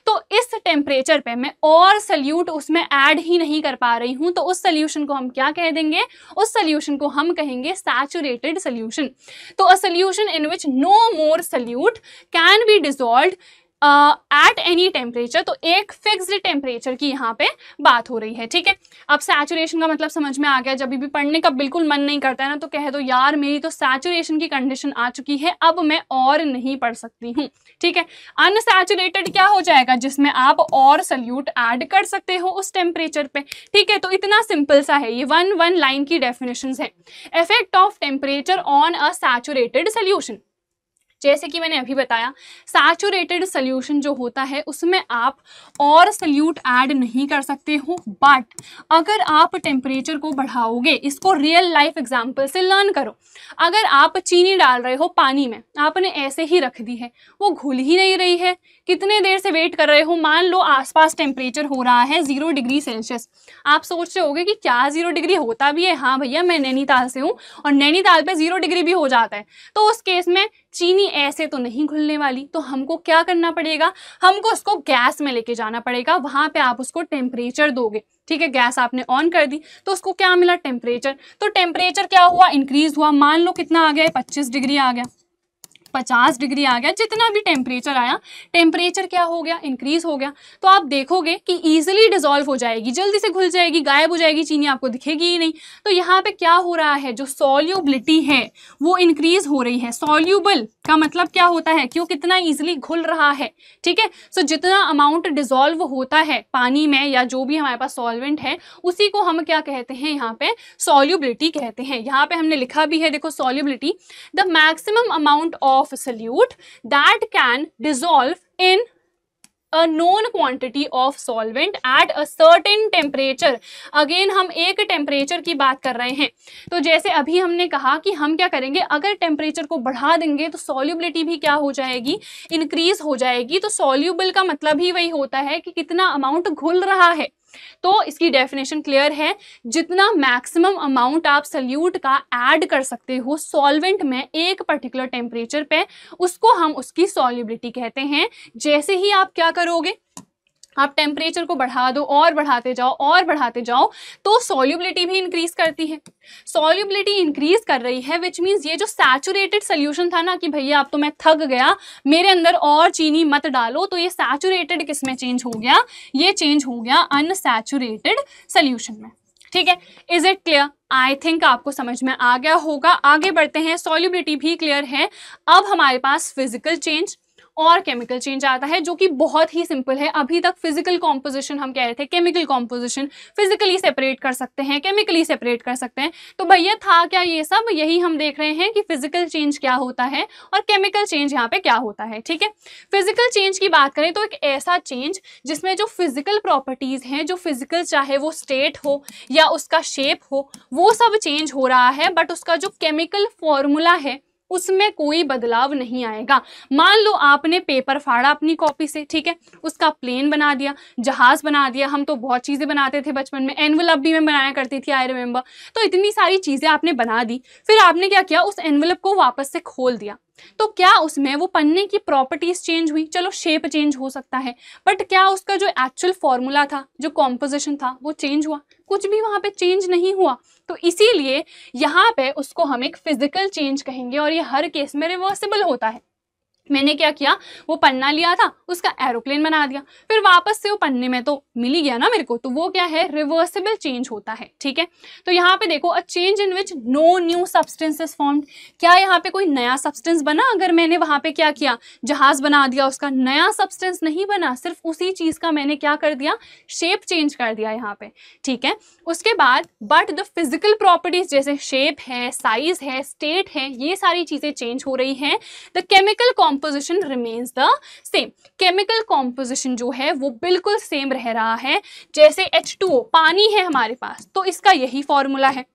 तो इस टेम्परेचर पे मैं और सल्यूट उसमें ऐड ही नहीं कर पा रही हूँ, तो उस सोल्यूशन को हम क्या कह देंगे, उस सोल्यूशन को हम कहेंगे सैचुरेटेड सोल्यूशन। तो a solution in which no more solute can be dissolved at any temperature. तो एक फिक्स्ड टेम्परेचर की यहाँ पे बात हो रही है। ठीक है, अब सैचुरेशन का मतलब समझ में आ गया। जब भी पढ़ने का बिल्कुल मन नहीं करता है ना, तो कह दो यार मेरी तो सैचुरेशन की कंडीशन आ चुकी है, अब मैं और नहीं पढ़ सकती हूँ। ठीक है, अनसैचुरेटेड क्या हो जाएगा, जिसमें आप और सल्यूट ऐड कर सकते हो उस टेम्परेचर पे। ठीक है, तो इतना सिंपल सा है, ये वन लाइन की डेफिनेशन है। Effect of temperature on a saturated solution, जैसे कि मैंने अभी बताया, सैचुरेटेड सोल्यूशन जो होता है उसमें आप और सल्यूट ऐड नहीं कर सकते हो, बट अगर आप टेम्परेचर को बढ़ाओगे, इसको रियल लाइफ एग्जांपल से लर्न करो। अगर आप चीनी डाल रहे हो पानी में, आपने ऐसे ही रख दी है, वो घुल ही नहीं रही है, कितने देर से वेट कर रहे हो, मान लो आसपास टेम्परेचर हो रहा है 0 डिग्री सेल्सियस। आप सोच रहे होगे कि क्या 0 डिग्री होता भी है, हाँ भैया मैं नैनीताल से हूँ और नैनीताल पे 0 डिग्री भी हो जाता है। तो उस केस में चीनी ऐसे तो नहीं घुलने वाली, तो हमको क्या करना पड़ेगा, हमको उसको गैस में लेके जाना पड़ेगा। वहां पे आप उसको टेम्परेचर दोगे, ठीक है। गैस आपने ऑन कर दी तो उसको क्या मिला, टेम्परेचर। तो टेम्परेचर क्या हुआ, इंक्रीज हुआ। मान लो कितना आ गया, 25 डिग्री आ गया, 50 डिग्री आ गया, जितना भी टेम्परेचर आया, टेम्परेचर क्या हो गया, इंक्रीज हो गया। तो आप देखोगे कि इजीली डिसॉल्व हो जाएगी, जल्दी से घुल जाएगी, गायब हो जाएगी, चीनी आपको दिखेगी ही नहीं। तो यहाँ पे क्या हो रहा है, जो सॉल्युबिलिटी है वो इंक्रीज हो रही है। सॉल्यूबल का मतलब क्या होता है, क्यों, कितना इजीली घुल रहा है, ठीक है। सो जितना अमाउंट डिसॉल्व होता है पानी में या जो भी हमारे पास सॉल्वेंट है, उसी को हम क्या कहते हैं, यहाँ पे सॉल्युबिलिटी कहते हैं। यहाँ पे हमने लिखा भी है, देखो, solubility, the maximum amount of solute that can dissolve in a known quantity of solvent at a certain temperature। Again हम एक टेम्परेचर की बात कर रहे हैं। तो जैसे अभी हमने कहा कि हम क्या करेंगे, अगर टेम्परेचर को बढ़ा देंगे तो सॉल्युबिलिटी भी क्या हो जाएगी, इंक्रीज हो जाएगी। तो सॉल्युबल का मतलब ही वही होता है कि कितना अमाउंट घुल रहा है। तो इसकी डेफिनेशन क्लियर है, जितना मैक्सिमम अमाउंट आप सल्यूट का ऐड कर सकते हो सॉल्वेंट में एक पर्टिकुलर टेम्परेचर पे, उसको हम उसकी सॉल्युबिलिटी कहते हैं। जैसे ही आप क्या करोगे, आप टेम्परेचर को बढ़ा दो और बढ़ाते जाओ और बढ़ाते जाओ, तो सॉल्युबिलिटी भी इंक्रीज करती है। सॉल्युबिलिटी इंक्रीज कर रही है, विच मीन्स ये जो सैचुरेटेड सोल्यूशन था ना कि भैया अब तो मैं थक गया, मेरे अंदर और चीनी मत डालो, तो ये सैचुरेटेड किस में चेंज हो गया, ये चेंज हो गया अनसैचुरेटेड सोल्यूशन में, ठीक है। Is it clear? I think आपको समझ में आ गया होगा। आगे बढ़ते हैं, सॉल्युबिलिटी भी क्लियर है। अब हमारे पास फिजिकल चेंज और केमिकल चेंज आता है, जो कि बहुत ही सिंपल है। अभी तक फिजिकल कॉम्पोजिशन हम कह रहे थे, केमिकल कॉम्पोजिशन, फिजिकली सेपरेट कर सकते हैं, केमिकली सेपरेट कर सकते हैं। तो भैया था क्या ये सब, यही हम देख रहे हैं कि फिजिकल चेंज क्या होता है और केमिकल चेंज यहाँ पे क्या होता है, ठीक है। फिजिकल चेंज की बात करें तो एक ऐसा चेंज जिसमें जो फिजिकल प्रॉपर्टीज हैं, जो फिजिकल, चाहे वो स्टेट हो या उसका शेप हो, वो सब चेंज हो रहा है, बट उसका जो केमिकल फॉर्मूला है उसमें कोई बदलाव नहीं आएगा। मान लो आपने पेपर फाड़ा अपनी कॉपी से, ठीक है, उसका प्लेन बना दिया, जहाज बना दिया। हम तो बहुत चीजें बनाते थे बचपन में, एनवेलप भी मैं बनाया करती थी, आई रिमेम्बर। तो इतनी सारी चीजें आपने बना दी, फिर आपने क्या किया, उस एनवेलप को वापस से खोल दिया। तो क्या उसमें वो पन्ने की प्रॉपर्टीज चेंज हुई? चलो शेप चेंज हो सकता है, बट क्या उसका जो एक्चुअल फॉर्मूला था, जो कॉम्पोजिशन था, वो चेंज हुआ? कुछ भी वहां पे चेंज नहीं हुआ। तो इसीलिए यहाँ पे उसको हम एक फिजिकल चेंज कहेंगे, और ये हर केस में रिवर्सिबल होता है। मैंने क्या किया, वो पन्ना लिया था, उसका एरोप्लेन बना दिया, फिर वापस से वो पन्ने में तो मिल ही गया ना मेरे को, तो वो क्या है, रिवर्सिबल चेंज होता है, ठीक है। तो यहाँ पे देखो, a change in which no new substance is formed. क्या यहाँ पे कोई नया सब्सटेंस बना? अगर मैंने वहां पे क्या किया, जहाज बना दिया, उसका नया सब्सटेंस नहीं बना, सिर्फ उसी चीज का मैंने क्या कर दिया, शेप चेंज कर दिया यहाँ पे, ठीक है। उसके बाद बट द फिजिकल प्रॉपर्टीज, जैसे शेप है, साइज है, स्टेट है, ये सारी चीजें चेंज हो रही हैं। The chemical composition remains the same. Chemical composition जो है वो बिल्कुल सेम रह रहा है। जैसे H2O, पानी है हमारे पास, तो इसका यही फॉर्मूला है।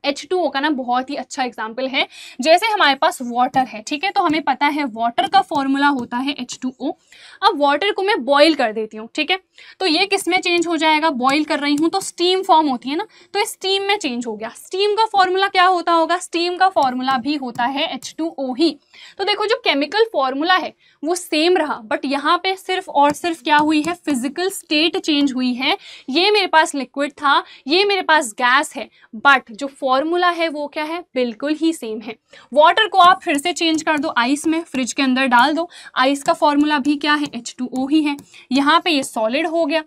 H2O का ना बहुत ही अच्छा एग्जाम्पल है। जैसे हमारे पास वाटर है, ठीक है, तो हमें पता है वाटर का फॉर्मूला होता है H2O। अब वाटर को मैं बॉईल कर देती हूँ, ठीक है, तो ये किस में चेंज हो जाएगा, बॉईल कर रही हूँ तो स्टीम फॉर्म होती है ना, तो स्टीम में चेंज हो गया। स्टीम का फॉर्मूला क्या होता होगा, स्टीम का फॉर्मूला भी होता है H2O ही। तो देखो, जो केमिकल फॉर्मूला है वो सेम रहा, बट यहाँ पे सिर्फ और सिर्फ क्या हुई है, फिजिकल स्टेट चेंज हुई है। ये मेरे पास लिक्विड था, ये मेरे पास गैस है, बट जो फॉर्मूला है वो क्या है, बिल्कुल ही सेम है। वाटर को आप फिर से चेंज कर दो आइस में, फ्रिज के अंदर डाल दो, आइस का फॉर्मूला भी क्या है, H2O ही है। यहाँ पे ये सॉलिड हो गया,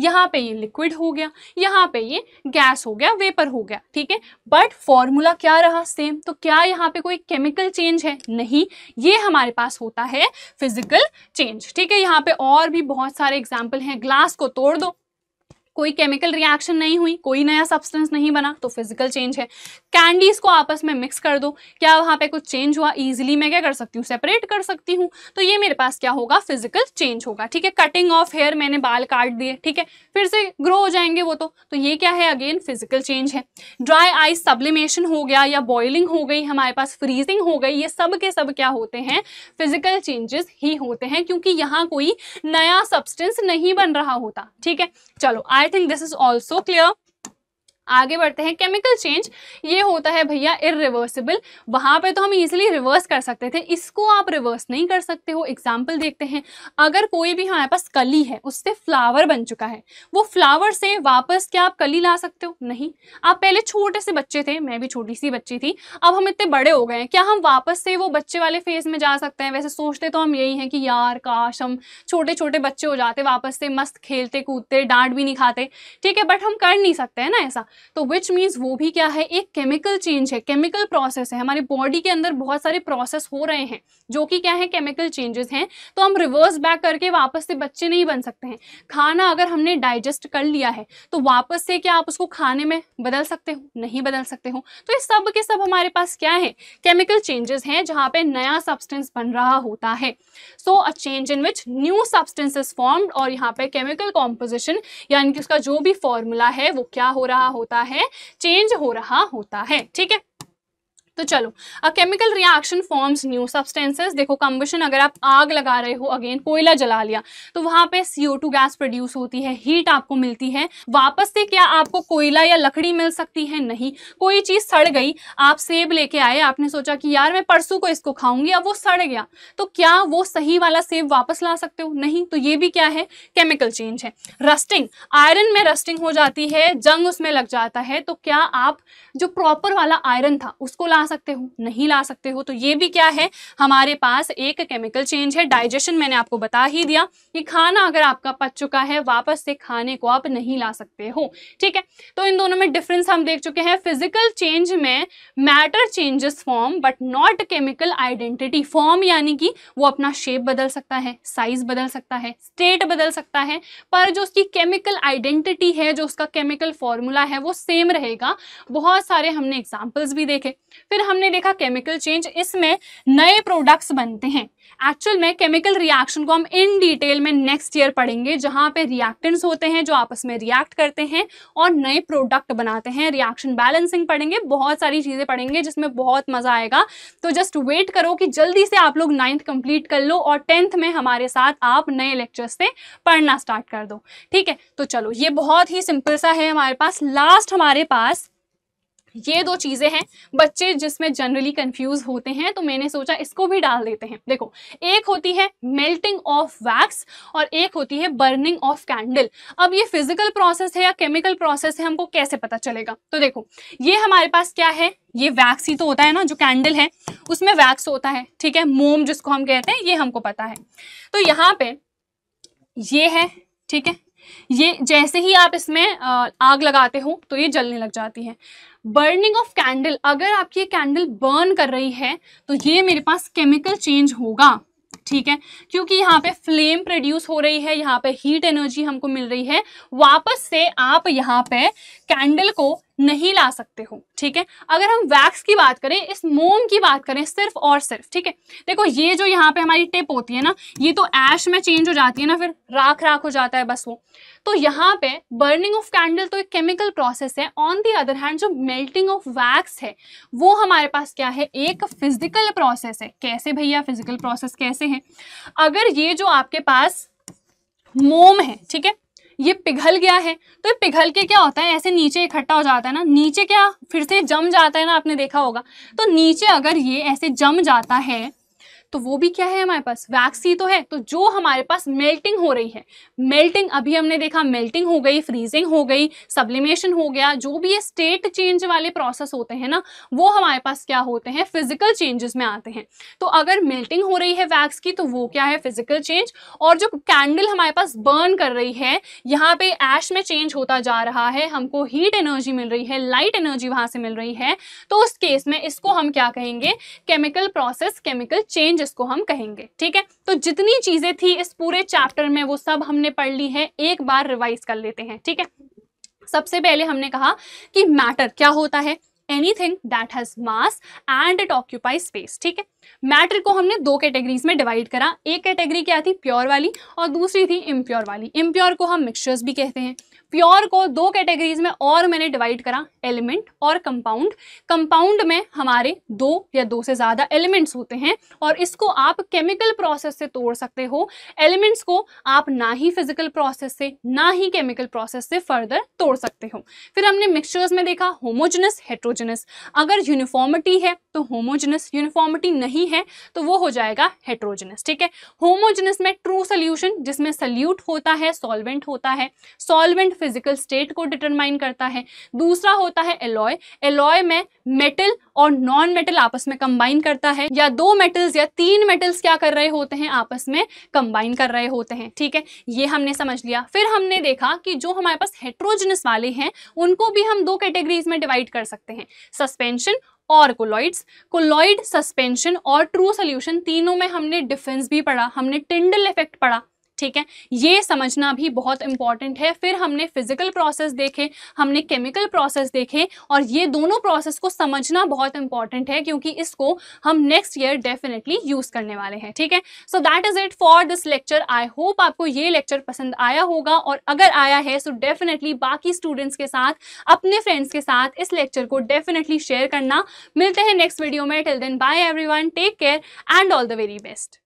यहाँ पे ये लिक्विड हो गया, यहाँ पे ये गैस हो गया, वेपर हो गया, ठीक है, बट फॉर्मूला क्या रहा, सेम। तो क्या यहाँ पे कोई केमिकल चेंज है? नहीं, ये हमारे पास होता है फिजिकल चेंज, ठीक है। यहाँ पे और भी बहुत सारे एग्जाम्पल हैं। ग्लास को तोड़ दो, कोई केमिकल रिएक्शन नहीं हुई, कोई नया सब्सटेंस नहीं बना, तो फिजिकल चेंज है। कैंडीज को आपस में मिक्स कर दो, क्या वहां पे कुछ चेंज हुआ? इजीली मैं क्या कर सकती हूँ, सेपरेट कर सकती हूँ, तो ये मेरे पास क्या होगा, फिजिकल चेंज होगा, ठीक है। कटिंग ऑफ हेयर, मैंने बाल काट दिए, ठीक है, फिर से ग्रो हो जाएंगे वो, तो ये क्या है, अगेन फिजिकल चेंज है। ड्राई आइस सब्लिमेशन हो गया या बॉइलिंग हो गई, हमारे पास फ्रीजिंग हो गई, ये सब के सब क्या होते हैं, फिजिकल चेंजेस ही होते हैं, क्योंकि यहाँ कोई नया सब्सटेंस नहीं बन रहा होता, ठीक है। चलो, I think this is also clear. आगे बढ़ते हैं। केमिकल चेंज ये होता है भैया इरिवर्सिबल। वहां पे तो हम इजीली रिवर्स कर सकते थे, इसको आप रिवर्स नहीं कर सकते हो। एग्जांपल देखते हैं, अगर कोई भी हमारे पास कली है, उससे फ्लावर बन चुका है, वो फ्लावर से वापस क्या आप कली ला सकते हो? नहीं। आप पहले छोटे से बच्चे थे, मैं भी छोटी सी बच्ची थी, अब हम इतने बड़े हो गए हैं, क्या हम वापस से वो बच्चे वाले फेज में जा सकते हैं? वैसे सोचते तो हम यही हैं कि यार काश हम छोटे छोटे बच्चे हो जाते, वापस से मस्त खेलते कूदते, डांट भी नहीं खाते, ठीक है, बट हम कर नहीं सकते हैं ना ऐसा। तो विच मीन्स वो भी क्या है, एक केमिकल चेंज है, केमिकल प्रोसेस है। हमारी बॉडी के अंदर बहुत सारे प्रोसेस हो रहे हैं जो कि क्या है, केमिकल चेंजेस हैं। तो हम रिवर्स बैक करके वापस से बच्चे नहीं बन सकते हैं। खाना अगर हमने डाइजेस्ट कर लिया है तो वापस से क्या आप उसको खाने में बदल सकते हो? नहीं बदल सकते हो। तो ये सब के सब हमारे पास क्या है, केमिकल चेंजेस हैं, जहां पे नया सब्सटेंस बन रहा होता है। So a change in which new substance is formed, और यहाँ पे केमिकल कॉम्पोजिशन यानी कि उसका जो भी फॉर्मूला है वो क्या हो रहा होता है, चेंज हो रहा होता है। ठीक है, तो चलो, अ chemical reaction forms new substances. देखो कंबशन, अगर आप आग लगा रहे हो, अगेन कोयला जला लिया, तो वहां पे CO2 गैस प्रोड्यूस होती है, हीट आपको मिलती है। वापस से क्या आपको कोयला या लकड़ी मिल सकती है? नहीं। कोई चीज सड़ गई, आप सेब लेके आए, आपने सोचा कि यार मैं परसों को इसको खाऊंगी, अब वो सड़ गया, तो क्या वो सही वाला सेब वापस ला सकते हो? नहीं। तो ये भी क्या है, केमिकल चेंज है। रस्टिंग, आयरन में रस्टिंग हो जाती है, जंग उसमें लग जाता है, तो क्या आप जो प्रॉपर वाला आयरन था उसको ला सकते हो? नहीं ला सकते हो। तो ये भी क्या है, हमारे पास एक केमिकल चेंज है। डाइजेशन मैंने आपको बता ही दिया कि खाना अगर आपका पच चुका है, वापस से खाने को आप नहीं ला सकते हो। ठीक है, तो इन दोनों में डिफरेंस हम देख चुके हैं। फिजिकल चेंज में matter changes form but not chemical identity. Form यानी कि वो अपना शेप बदल सकता है, साइज बदल सकता है, स्टेट बदल सकता है, पर जो उसकी केमिकल आइडेंटिटी है, जो उसका केमिकल फॉर्मूला है, वो सेम रहेगा। बहुत सारे हमने एग्जाम्पल्स भी देखे। फिर हमने देखा केमिकल चेंज, इसमें नए प्रोडक्ट्स बनते हैं। एक्चुअल में केमिकल रिएक्शन को हम इन डिटेल में नेक्स्ट ईयर पढ़ेंगे, जहां पे रिएक्टेंट्स होते हैं जो आपस में रिएक्ट करते हैं और नए प्रोडक्ट बनाते हैं। रिएक्शन बैलेंसिंग पढ़ेंगे, बहुत सारी चीजें पढ़ेंगे जिसमें बहुत मजा आएगा। तो जस्ट वेट करो कि जल्दी से आप लोग 9th कंप्लीट कर लो और 10th में हमारे साथ आप नए लेक्चर्स से पढ़ना स्टार्ट कर दो। ठीक है, तो चलो, ये बहुत ही सिंपल सा है हमारे पास। लास्ट हमारे पास ये दो चीजें हैं बच्चे जिसमें जनरली कंफ्यूज होते हैं, तो मैंने सोचा इसको भी डाल देते हैं। देखो, एक होती है मेल्टिंग ऑफ वैक्स और एक होती है बर्निंग ऑफ कैंडल। अब ये फिजिकल प्रोसेस है या केमिकल प्रोसेस है, हमको कैसे पता चलेगा? तो देखो, ये हमारे पास क्या है, ये वैक्स ही तो होता है ना, जो कैंडल है उसमें वैक्स होता है। ठीक है, मोम जिसको हम कहते हैं, ये हमको पता है। तो यहाँ पे ये है, ठीक है, ये जैसे ही आप इसमें आग लगाते हो तो ये जलने लग जाती है। बर्निंग ऑफ कैंडल, अगर आपकी ये कैंडल बर्न कर रही है तो ये मेरे पास केमिकल चेंज होगा। ठीक है, क्योंकि यहाँ पे फ्लेम प्रोड्यूस हो रही है, यहाँ पे हीट एनर्जी हमको मिल रही है, वापस से आप यहाँ पे कैंडल को नहीं ला सकते हो। ठीक है, अगर हम वैक्स की बात करें, इस मोम की बात करें सिर्फ और सिर्फ, ठीक है, देखो ये जो यहाँ पे हमारी टिप होती है ना, ये तो ऐश में चेंज हो जाती है ना, फिर राख राख हो जाता है बस वो। तो यहाँ पे बर्निंग ऑफ कैंडल तो एक केमिकल प्रोसेस है। ऑन द अदर हैंड जो मेल्टिंग ऑफ वैक्स है वो हमारे पास क्या है, एक फिजिकल प्रोसेस है। कैसे भैया फिजिकल प्रोसेस कैसे है? अगर ये जो आपके पास मोम है, ठीक है, ये पिघल गया है, तो ये पिघल के क्या होता है, ऐसे नीचे इकट्ठा हो जाता है ना, नीचे क्या फिर से जम जाता है ना, आपने देखा होगा। तो नीचे अगर ये ऐसे जम जाता है तो वो भी क्या है, हमारे पास वैक्स ही तो है। तो जो हमारे पास मेल्टिंग हो रही है, मेल्टिंग अभी हमने देखा, मेल्टिंग हो गई, फ्रीजिंग हो गई, सब्लिमेशन हो गया, जो भी ये स्टेट चेंज वाले प्रोसेस होते हैं ना, वो हमारे पास क्या होते हैं, फिजिकल चेंजेस में आते हैं। तो अगर मेल्टिंग हो रही है वैक्स की तो वो क्या है, फिजिकल चेंज। और जो कैंडल हमारे पास बर्न कर रही है, यहाँ पे ऐश में चेंज होता जा रहा है, हमको हीट एनर्जी मिल रही है, लाइट एनर्जी वहां से मिल रही है, तो उस केस में इसको हम क्या कहेंगे, केमिकल प्रोसेस, केमिकल चेंज इसको हम कहेंगे। ठीक है, तो जितनी चीजें थी इस पूरे चैप्टर में वो सब हमने पढ़ ली है, एक बार रिवाइज कर लेते हैं। ठीक है, सबसे पहले हमने कहा कि मैटर क्या होता है, anything that has mass and it occupies space. ठीक है, मैटर को हमने दो कैटेगरीज में डिवाइड करा। एक कैटेगरी क्या थी, प्योर वाली, और दूसरी थी इम्प्योर वाली। इम्प्योर को हम मिक्सचर्स भी कहते हैं। प्योर को दो कैटेगरीज में और मैंने डिवाइड करा, एलिमेंट और कंपाउंड। कंपाउंड में हमारे दो या दो से ज्यादा एलिमेंट्स होते हैं और इसको आप केमिकल प्रोसेस से तोड़ सकते हो। एलिमेंट्स को आप ना ही फिजिकल प्रोसेस से ना ही केमिकल प्रोसेस से फर्दर तोड़ सकते हो। फिर हमने मिक्सचर्स में देखा होमोजेनस, हेट्रोजेनस। अगर यूनिफॉर्मिटी है तो होमोजेनस, यूनिफॉर्मिटी नहीं है तो वो हो जाएगा हेट्रोजेनस। ठीक है, होमोजेनस में ट्रू सोल्यूशन जिसमें सल्यूट होता है, सॉल्वेंट होता है। सॉल्वेंट फिजिकल स्टेट को डिटरमाइन करता है। दूसरा होता है एलॉय। एलॉय में मेटल और नॉन मेटल आपस में कंबाइन करता है, या दो मेटल्स या तीन मेटल्स क्या कर रहे होते हैं, आपस में कंबाइन कर रहे होते हैं। ठीक है, ये हमने समझ लिया। फिर हमने देखा कि जो हमारे पास हेट्रोजेनस वाले हैं उनको भी हम दो कैटेगरीज में डिवाइड कर सकते हैं, सस्पेंशन और कोलॉइड्स। कोलॉइड, सस्पेंशन और ट्रू सोल्यूशन तीनों में हमने डिफरेंस भी पढ़ा, हमने टिंडल इफेक्ट पढ़ा। ठीक है, ये समझना भी बहुत इंपॉर्टेंट है। फिर हमने फिजिकल प्रोसेस देखे, हमने केमिकल प्रोसेस देखे, और ये दोनों प्रोसेस को समझना बहुत इंपॉर्टेंट है क्योंकि इसको हम नेक्स्ट ईयर डेफिनेटली यूज करने वाले हैं। ठीक है, so that is it for this lecture. I hope आपको ये लेक्चर पसंद आया होगा, और अगर आया है सो डेफिनेटली बाकी स्टूडेंट्स के साथ, अपने फ्रेंड्स के साथ इस लेक्चर को डेफिनेटली शेयर करना। मिलते हैं नेक्स्ट वीडियो में। Till then bye everyone, take care and all the very best.